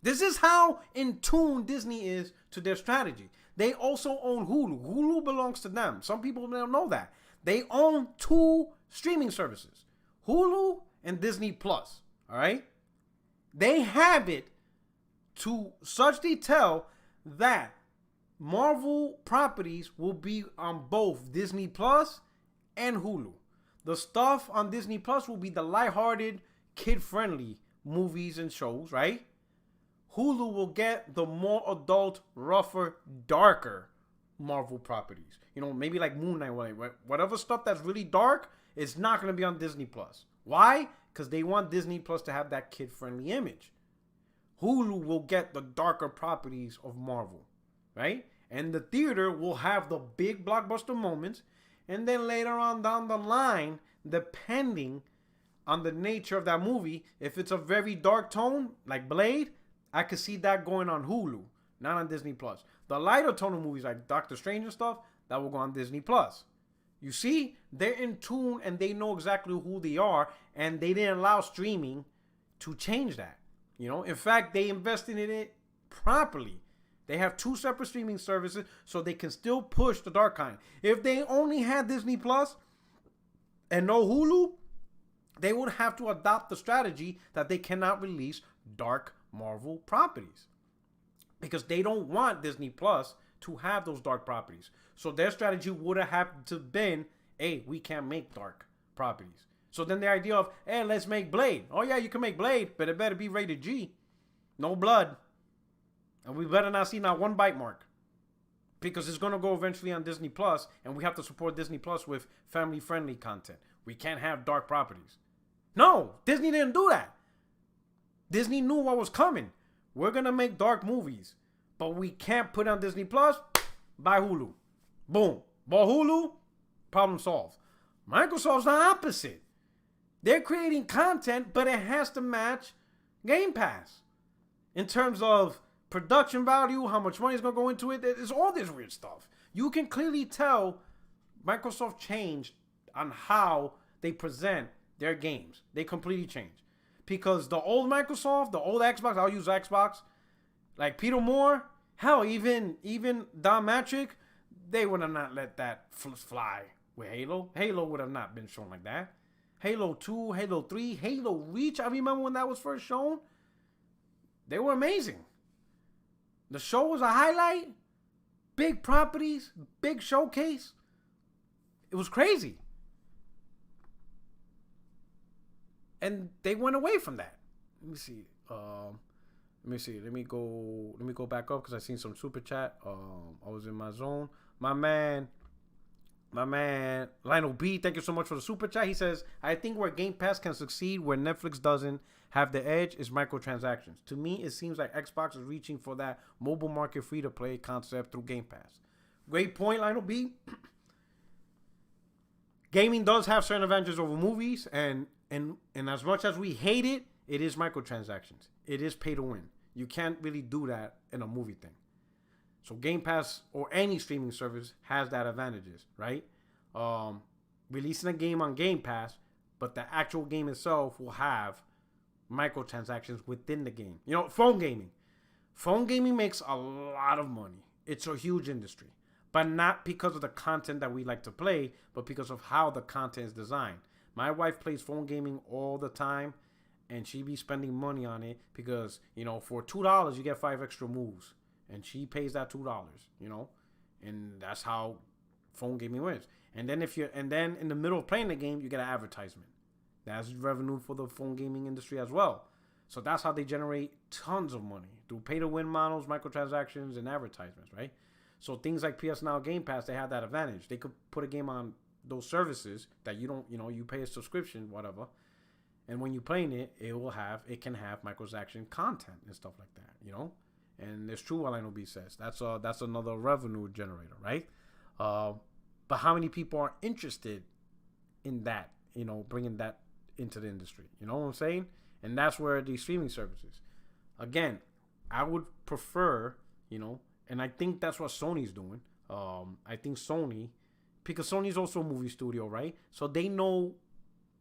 This is how in tune Disney is to their strategy. They also own Hulu. Hulu belongs to them. Some people don't know that. They own 2 streaming services, Hulu and Disney Plus, all right? They have it to such detail that Marvel properties will be on both Disney Plus and Hulu. The stuff on Disney Plus will be the lighthearted, kid-friendly movies and shows, right? Hulu will get the more adult, rougher, darker Marvel properties. You know, maybe like Moon Knight, whatever stuff that's really dark is not going to be on Disney Plus. Why? Because they want Disney Plus to have that kid-friendly image. Hulu will get the darker properties of Marvel, right? And the theater will have the big blockbuster moments. And then later on down the line, depending on the nature of that movie, if it's a very dark tone, like Blade, I could see that going on Hulu, not on Disney Plus. The lighter tone of movies like Doctor Strange and stuff, that will go on Disney Plus. You see, they're in tune and they know exactly who they are, and they didn't allow streaming to change that. You know, in fact, they invested in it properly. They have 2 separate streaming services so they can still push the dark kind. If they only had Disney Plus and no Hulu, they would have to adopt the strategy that they cannot release dark Marvel properties because they don't want Disney Plus to have those dark properties. So their strategy would have had to been, hey, we can't make dark properties. So then the idea of, hey, let's make Blade. Oh yeah, you can make Blade, but it better be rated G. No blood. And we better not see not one bite mark. Because it's going to go eventually on Disney Plus, and we have to support Disney Plus with family-friendly content. We can't have dark properties. No, Disney didn't do that. Disney knew what was coming. We're going to make dark movies, but we can't put on Disney Plus. Buy Hulu. Boom. Bought Hulu, problem solved. Microsoft's the opposite. They're creating content, but it has to match Game Pass. In terms of production value, how much money is going to go into it, there's all this weird stuff. You can clearly tell Microsoft changed on how they present their games. They completely changed. Because the old Microsoft, the old Xbox, I'll use Xbox, like Peter Moore, hell, even Don Matrick, they would have not let that fly with Halo. Halo would have not been shown like that. Halo 2, Halo 3, Halo Reach, I remember when that was first shown. They were amazing. The show was a highlight. Big properties, big showcase. It was crazy. And they went away from that. Let me see. Let me go back up because I seen some super chat. I was in my zone. My man Lionel B, thank you so much for the super chat. He says, I think where Game Pass can succeed where Netflix doesn't have the edge is microtransactions. To me, it seems like Xbox is reaching for that mobile market free-to-play concept through Game Pass. Great point, Lionel B. Gaming does have certain advantages over movies, and as much as we hate it, it is microtransactions. It is pay to win. You can't really do that in a movie thing. So Game Pass or any streaming service has that advantages, right? Releasing a game on Game Pass, but the actual game itself will have microtransactions within the game. You know, phone gaming. Phone gaming makes a lot of money. It's a huge industry. But not because of the content that we like to play, but because of how the content is designed. My wife plays phone gaming all the time, and she be spending money on it because, you know, for $2 you get 5 extra moves. And she pays that $2, you know, and that's how phone gaming wins. And then in the middle of playing the game, you get an advertisement. That's revenue for the phone gaming industry as well. So that's how they generate tons of money through pay-to-win models, microtransactions, and advertisements, right? So things like PS Now, Game Pass, they have that advantage. They could put a game on those services that you don't, you know, you pay a subscription, whatever, and when you're playing it, it can have microtransaction content and stuff like that, you know. And it's true what Lionel B says. That's another revenue generator, right? But how many people are interested in that, you know, bringing that into the industry? You know what I'm saying? And that's where these streaming services. Again, I would prefer, you know, and I think that's what Sony's doing. I think Sony, because Sony's also a movie studio, right? So they know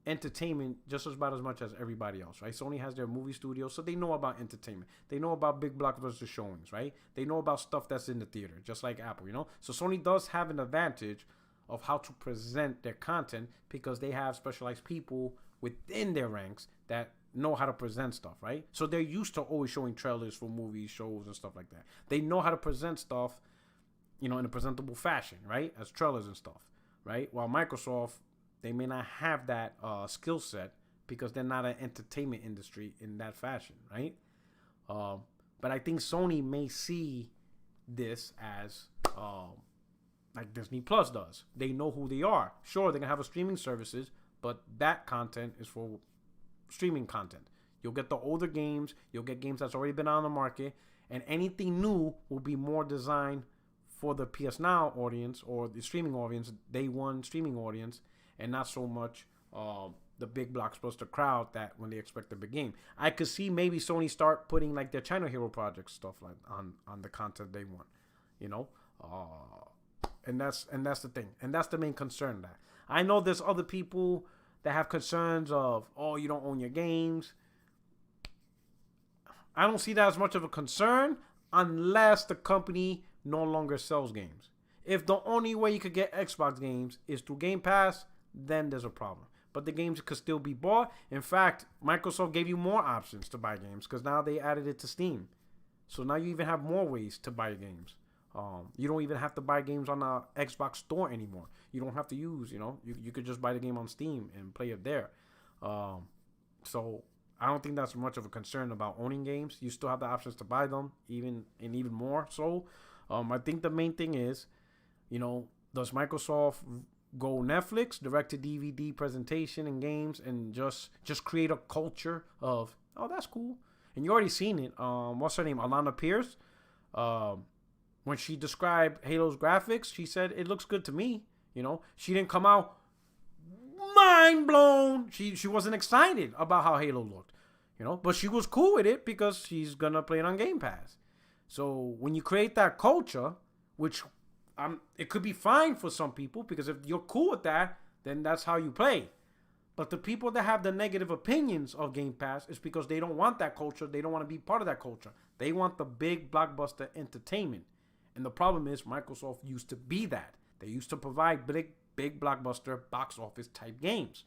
entertainment just about as much as everybody else, right? Sony has their movie studio, so they know about entertainment. They know about big blockbuster showings, right? They know about stuff that's in the theater, just like Apple, you know? So Sony does have an advantage of how to present their content because they have specialized people within their ranks that know how to present stuff, right? So they're used to always showing trailers for movies, shows, and stuff like that. They know how to present stuff, you know, in a presentable fashion, right? As trailers and stuff, right? While Microsoft, they may not have that skill set because they're not an entertainment industry in that fashion, right? But I think Sony may see this as like Disney Plus does. They know who they are. Sure, they're going to have a streaming services, but that content is for streaming content. You'll get the older games. You'll get games that's already been on the market. And anything new will be more designed for the PS Now audience or the streaming audience, day one streaming audience, and not so much the big blockbuster crowd that when they expect a big game. I could see maybe Sony start putting like their China Hero Project stuff like on the content they want, you know. And that's the thing, and that's the main concern. That I know there's other people that have concerns of, oh, you don't own your games. I don't see that as much of a concern unless the company no longer sells games. If the only way you could get Xbox games is through Game Pass, then there's a problem. But the games could still be bought. In fact, Microsoft gave you more options to buy games because now they added it to Steam. So now you even have more ways to buy games. You don't even have to buy games on the Xbox store anymore. You don't have to use, you could just buy the game on Steam and play it there. So I don't think that's much of a concern about owning games. You still have the options to buy them, even more so. I think the main thing is, does Microsoft go Netflix, direct to DVD presentation and games, and just create a culture of, oh, that's cool. And you already seen it. What's her name? Alana Pierce. When she described Halo's graphics, she said it looks good to me. She didn't come out mind blown. She wasn't excited about how Halo looked. But she was cool with it because she's gonna play it on Game Pass. So when you create that culture, which it could be fine for some people, because if you're cool with that, then that's how you play. But the people that have the negative opinions of Game Pass is because they don't want that culture. They don't want to be part of that culture. They want the big blockbuster entertainment. And the problem is Microsoft used to be that. They used to provide big blockbuster box office type games.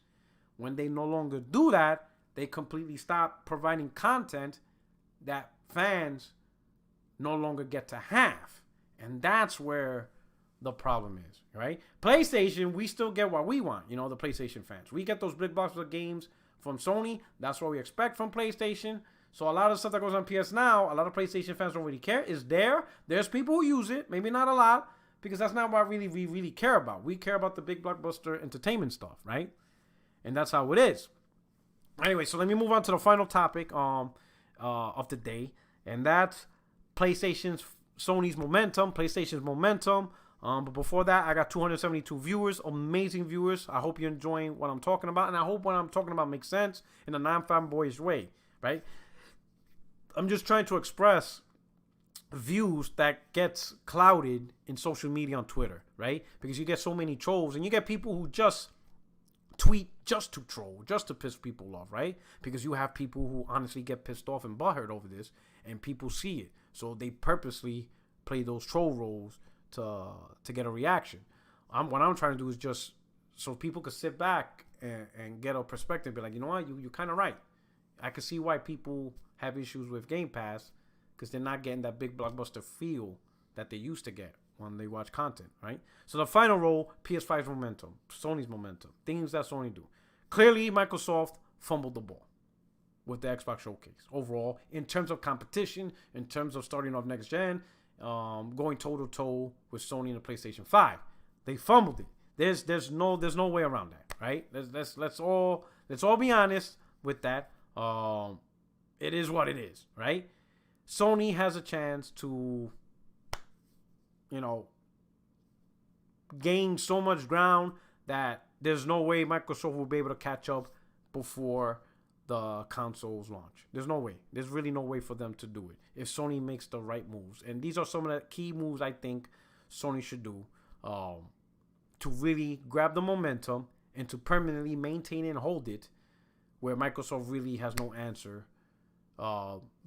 When they no longer do that, they completely stop providing content that fans no longer get to have. And that's where the problem is, right? PlayStation, we still get what we want, the PlayStation fans. We get those big blockbuster games from Sony. That's what we expect from PlayStation. So a lot of stuff that goes on PS Now, a lot of PlayStation fans don't really care. It's there. There's people who use it, maybe not a lot, because that's not what we really care about. We care about the big blockbuster entertainment stuff, right? And that's how it is. Anyway, so let me move on to the final topic of the day, and that's Sony's momentum, PlayStation's momentum. But before that, I got 272 viewers, amazing viewers. I hope you're enjoying what I'm talking about, and I hope what I'm talking about makes sense in a non-fanboyish way, right? I'm just trying to express views that gets clouded in social media on Twitter, right? Because you get so many trolls, and you get people who just tweet just to troll, just to piss people off, right? Because you have people who honestly get pissed off and butthurt over this, and people see it. So they purposely play those troll roles to get a reaction. What I'm trying to do is just so people could sit back and get a perspective, be like, you know what, you're kind of right. I can see why people have issues with Game Pass, because they're not getting that big blockbuster feel that they used to get when they watch content, right? So the final role, PS5's momentum, Sony's momentum, things that Sony do. Clearly, Microsoft fumbled the ball with the Xbox Showcase. Overall, in terms of competition, in terms of starting off next gen, going toe-to-toe with Sony and the PlayStation 5. They fumbled it. There's no way around that, right? Let's all be honest with that. It is what it is, right? Sony has a chance to, gain so much ground that there's no way Microsoft will be able to catch up before the consoles launch. There's no way. There's really no way for them to do it if Sony makes the right moves. And these are some of the key moves I think Sony should do to really grab the momentum and to permanently maintain and hold it, where Microsoft really has no answer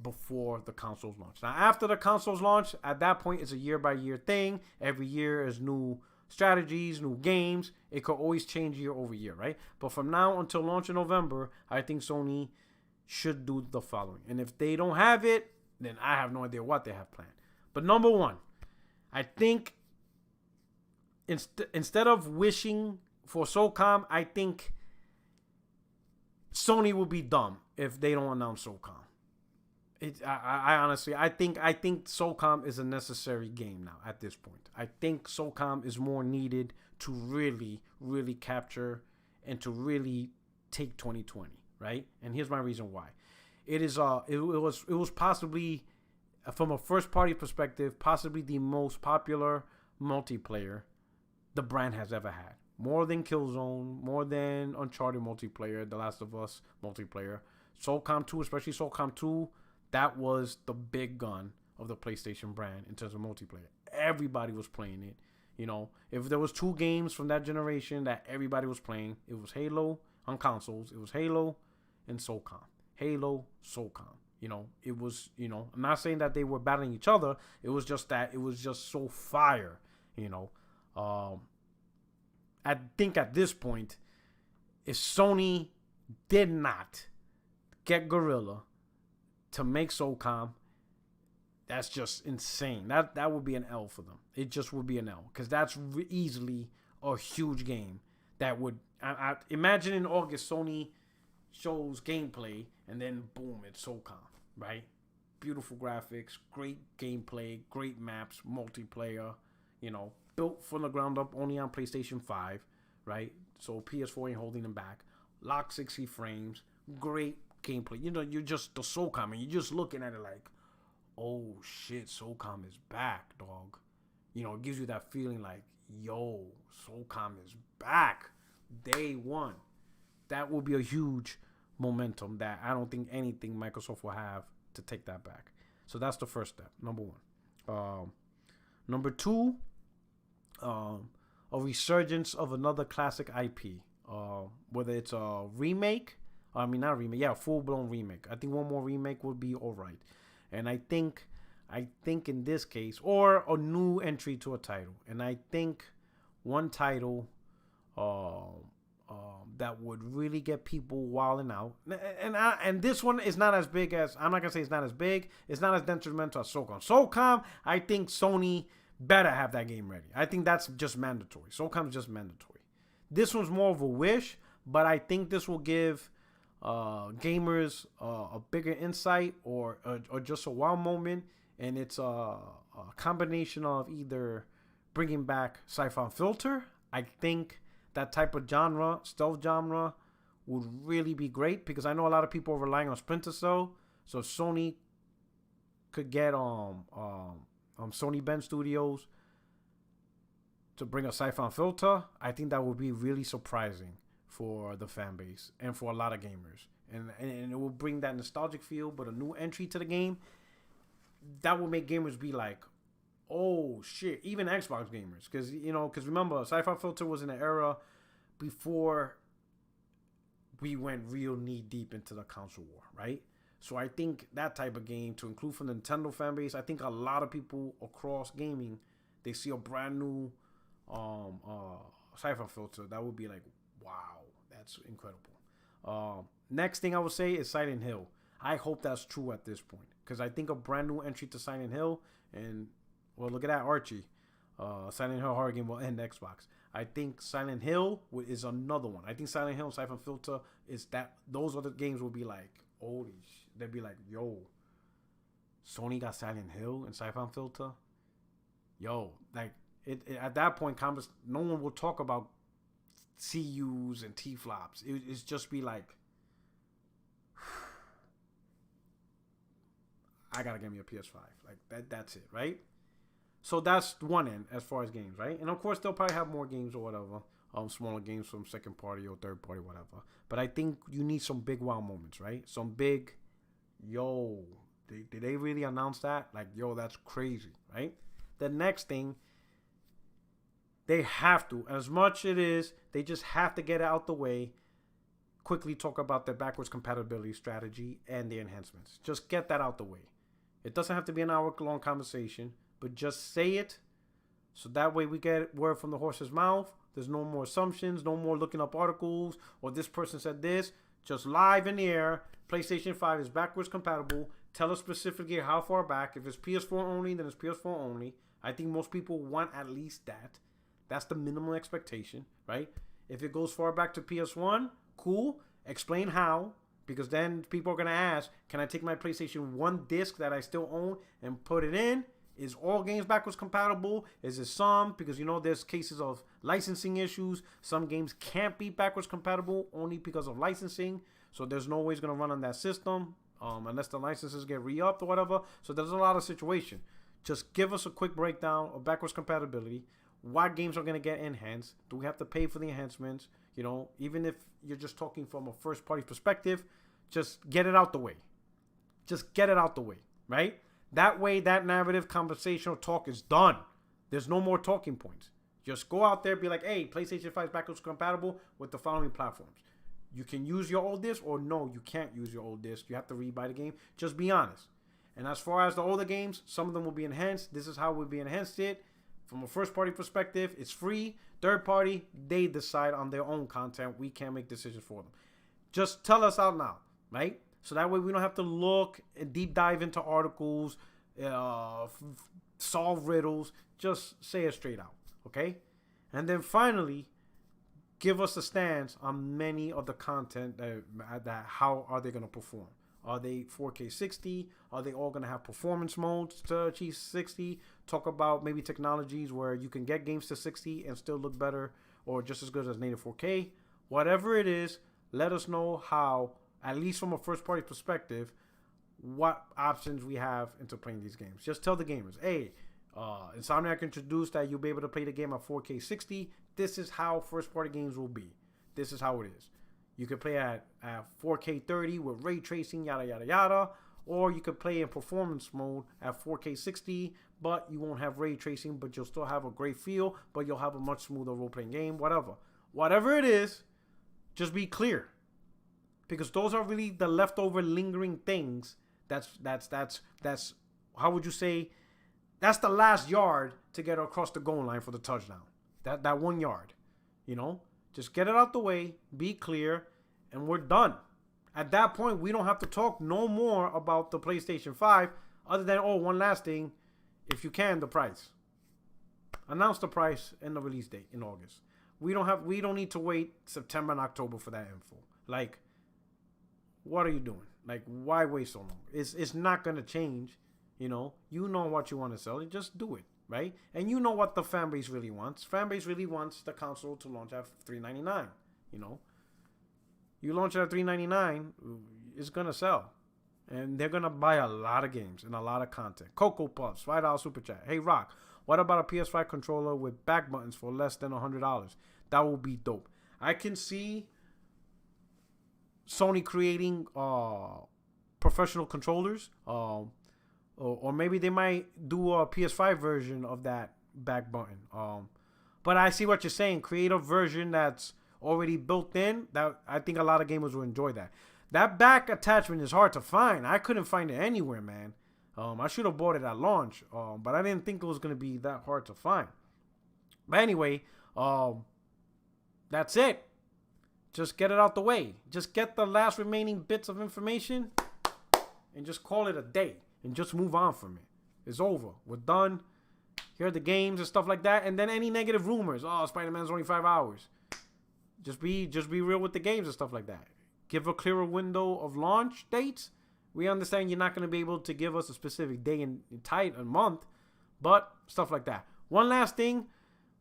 before the consoles launch. Now, after the consoles launch, at that point, it's a year-by-year thing. Every year is new strategies, new games. It could always change year over year, right? But from now until launch in November, I think Sony should do the following. And if they don't have it, then I have no idea what they have planned. But number one, I think instead of wishing for SOCOM, I think Sony will be dumb if they don't announce SOCOM. I honestly, I think SOCOM is a necessary game now at this point. I think SOCOM is more needed to really, really capture and to really take 2020, right? And here's my reason why. It was possibly, from a first party perspective, possibly the most popular multiplayer the brand has ever had. More than Killzone, more than Uncharted multiplayer, The Last of Us multiplayer. SOCOM 2, especially SOCOM 2, that was the big gun of the PlayStation brand in terms of multiplayer. Everybody was playing it. If there was two games from that generation that everybody was playing, it was Halo on consoles. It was Halo and SOCOM. Halo, SOCOM. It was, I'm not saying that they were battling each other. It was just that it was just so fire, I think at this point, if Sony did not get Guerrilla to make SOCOM, that's just insane. That would be an L for them. It just would be an L, because that's easily a huge game that would. I imagine in August Sony shows gameplay and then boom, it's SOCOM, right? Beautiful graphics, great gameplay, great maps, multiplayer, built from the ground up only on PlayStation 5, right? So PS4 ain't holding them back. Locked 60 frames, great gameplay. You're just the SOCOM and you're just looking at it like, oh shit, SOCOM is back, dog. It gives you that feeling like, yo, SOCOM is back. Day one. That will be a huge momentum that I don't think anything Microsoft will have to take that back. So that's the first step, number one. Number two, a resurgence of another classic IP. Whether it's a remake, not remake, yeah, full-blown remake. I think one more remake would be all right. And I think in this case, or a new entry to a title. And I think one title that would really get people wilding out. And this one is not as big as, I'm not going to say it's not as big. It's not as detrimental as SOCOM. SOCOM, I think Sony better have that game ready. I think that's just mandatory. SOCOM is just mandatory. This one's more of a wish, but I think this will give gamers a bigger insight or just a wow moment. And it's a combination of either bringing back Siphon Filter. I think that type of genre, stealth genre, would really be great, because I know a lot of people are relying on Splinter Cell. So if Sony could get Sony Bend Studios to bring a Siphon Filter, I think that would be really surprising for the fan base and for a lot of gamers. And it will bring that nostalgic feel, but a new entry to the game that will make gamers be like, oh shit, even Xbox gamers, because remember, Siphon Filter was in an era before we went real knee deep into the console war, right? So I think that type of game, to include from the Nintendo fan base, I think a lot of people across gaming, they see a brand new Siphon Filter, that would be like, wow, that's incredible. Next thing I would say is Silent Hill. I hope that's true at this point, because I think a brand new entry to Silent Hill, and well, look at that, Archie. Silent Hill horror game will end Xbox. I think Silent Hill is another one. I think Silent Hill and Siphon Filter is that. Those other games will be like, holy shit. They'd be like, yo, Sony got Silent Hill and Siphon Filter. Yo, like it at that point, no one will talk about CUs and T-flops. It's just be like, I gotta get me a PS5. Like that's it, right? So that's one end as far as games, right? And of course, they'll probably have more games or whatever, smaller games from second party or third party, whatever. But I think you need some big wow moments, right? Some big, yo, did they really announce that? Like, yo, that's crazy, right? The next thing, they have to, as much it is, they just have to get it out the way, quickly talk about their backwards compatibility strategy and the enhancements. Just get that out the way. It doesn't have to be an hour-long conversation, but just say it, so that way we get word from the horse's mouth. There's no more assumptions, no more looking up articles, or this person said this. Just live in the air, PlayStation 5 is backwards compatible. Tell us specifically how far back. If it's PS4 only, then it's PS4 only. I think most people want at least that. That's the minimum expectation, right? If it goes far back to PS1, cool. Explain how, because then people are going to ask, can I take my PlayStation 1 disc that I still own and put it in? Is all games backwards compatible? Is it some? Because, there's cases of licensing issues. Some games can't be backwards compatible only because of licensing. So there's no way it's going to run on that system unless the licenses get re-upped or whatever. So there's a lot of situation. Just give us a quick breakdown of backwards compatibility. What games are going to get enhanced? Do we have to pay for the enhancements? Even if you're just talking from a first-party perspective, just get it out the way. Just get it out the way, right? That way, that narrative, conversational talk is done. There's no more talking points. Just go out there, be like, hey, PlayStation 5 is backwards compatible with the following platforms. You can use your old disc, or no, you can't use your old disc. You have to rebuy the game. Just be honest. And as far as the older games, some of them will be enhanced. This is how we'll be enhanced it. From a first-party perspective, it's free. Third-party, they decide on their own content. We can't make decisions for them. Just tell us out now, right? So that way we don't have to look and deep dive into articles, solve riddles. Just say it straight out, okay? And then finally, give us a stance on many of the content that how are they going to perform. Are they 4K 60? Are they all going to have performance modes to achieve 60? Talk about maybe technologies where you can get games to 60 and still look better or just as good as native 4K. Whatever it is, let us know how, at least from a first-party perspective, what options we have into playing these games. Just tell the gamers, hey, Insomniac introduced that you'll be able to play the game at 4K 60. This is how first-party games will be. This is how it is. You can play at 4K 30 with ray tracing, yada, yada, yada. Or you could play in performance mode at 4K 60, but you won't have ray tracing, but you'll still have a great feel, but you'll have a much smoother role-playing game, whatever. Whatever it is, just be clear. Because those are really the leftover lingering things. That's how would you say, that's the last yard to get across the goal line for the touchdown. That 1 yard, you know? Just get it out the way, be clear, and we're done. At that point, we don't have to talk no more about the PlayStation 5 other than, oh, one last thing, if you can, the price. Announce the price and the release date in August. We don't need to wait September and October for that info. Like, what are you doing? Like, why wait so long? It's not going to change, you know. You know what you want to sell. Just do it, right? And you know what the fan base really wants. Fan base really wants the console to launch at $399, you know. You launch it at $399, it's going to sell. And they're going to buy a lot of games and a lot of content. Cocoa Puffs, $5 super chat. Hey, Rock, what about a PS5 controller with back buttons for less than $100? That would be dope. I can see Sony creating professional controllers. Or maybe they might do a PS5 version of that back button. But I see what you're saying. Create a version that's already built in. That I think a lot of gamers will enjoy that. That back attachment is hard to find. I couldn't find it anywhere, man. I should have bought it at launch, but I didn't think it was going to be that hard to find. But anyway, that's it. Just get it out the way. Just get the last remaining bits of information and just call it a day and just move on from it. It's over. We're done. Here are the games and stuff like that. And then any negative rumors. Oh, Spider-Man's only 5 hours. Just be real with the games and stuff like that. Give a clearer window of launch dates. We understand you're not going to be able to give us a specific day and tight a month, but stuff like that. One last thing.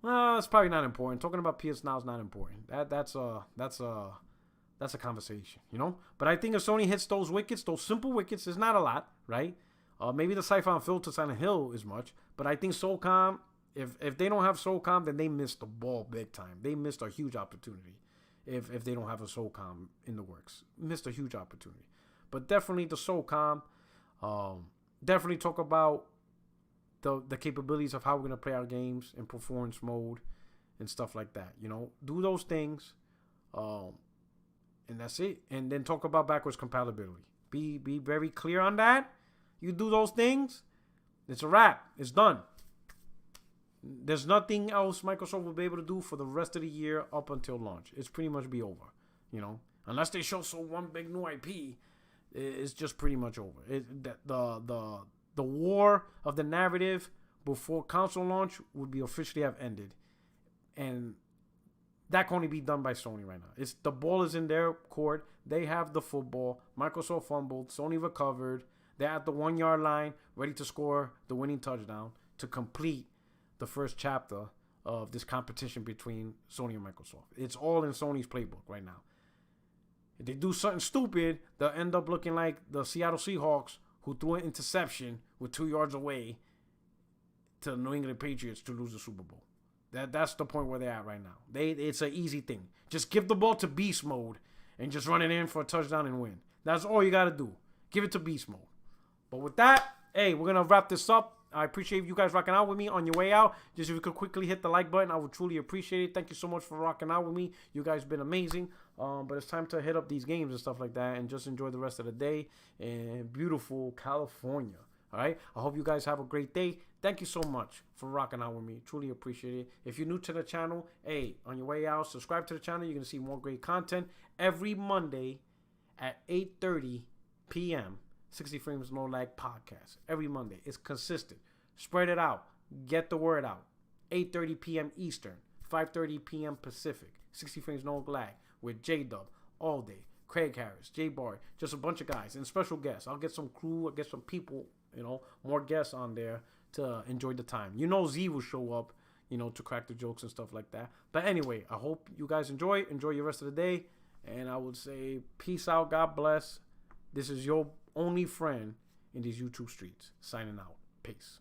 It's probably not important. Talking about PS Now is not important. That's a conversation, you know. But I think if Sony hits those wickets, those simple wickets, is not a lot, right? Maybe the Siphon filter Silent Hill is much, but I think SOCOM, if they don't have SOCOM, then they missed the ball big time. They missed a huge opportunity. If they don't have a SOCOM in the works, missed a huge opportunity. But definitely the SOCOM. Definitely talk about the capabilities of how we're gonna play our games in performance mode and stuff like that. You know, do those things, and that's it. And then talk about backwards compatibility. Be very clear on that. You do those things, it's a wrap. It's done. There's nothing else Microsoft will be able to do for the rest of the year up until launch. It's pretty much be over, you know. Unless they show one big new IP, it's just pretty much over. The war of the narrative before console launch would be officially have ended, and that can only be done by Sony right now. It's the ball is in their court. They have the football. Microsoft fumbled. Sony recovered. They're at the 1 yard line, ready to score the winning touchdown to complete the first chapter of this competition between Sony and Microsoft. It's all in Sony's playbook right now. If they do something stupid, they'll end up looking like the Seattle Seahawks, who threw an interception with 2 yards away to the New England Patriots to lose the Super Bowl. That's the point where they're at right now. It's an easy thing. Just give the ball to beast mode and just run it in for a touchdown and win. That's all you got to do. Give it to beast mode. But with that, hey, we're going to wrap this up. I appreciate you guys rocking out with me on your way out. Just if you could quickly hit the like button, I would truly appreciate it. Thank you so much for rocking out with me. You guys have been amazing. But it's time to hit up these games and stuff like that and just enjoy the rest of the day in beautiful California. All right. I hope you guys have a great day. Thank you so much for rocking out with me. Truly appreciate it. If you're new to the channel, hey, on your way out, subscribe to the channel. You're going to see more great content every Monday at 8:30 p.m. 60 Frames No Lag podcast. Every Monday. It's consistent. Spread it out. Get the word out. 8:30 p.m. Eastern. 5:30 p.m. Pacific. 60 Frames No Lag with J-Dub all day. Craig Harris, J Bar, just a bunch of guys and special guests. I'll get some crew, I'll get some people, more guests on there to enjoy the time. Z will show up, to crack the jokes and stuff like that. But anyway, I hope you guys enjoy your rest of the day. And I would say peace out, God bless. This is your only friend in these YouTube streets. Signing out. Peace.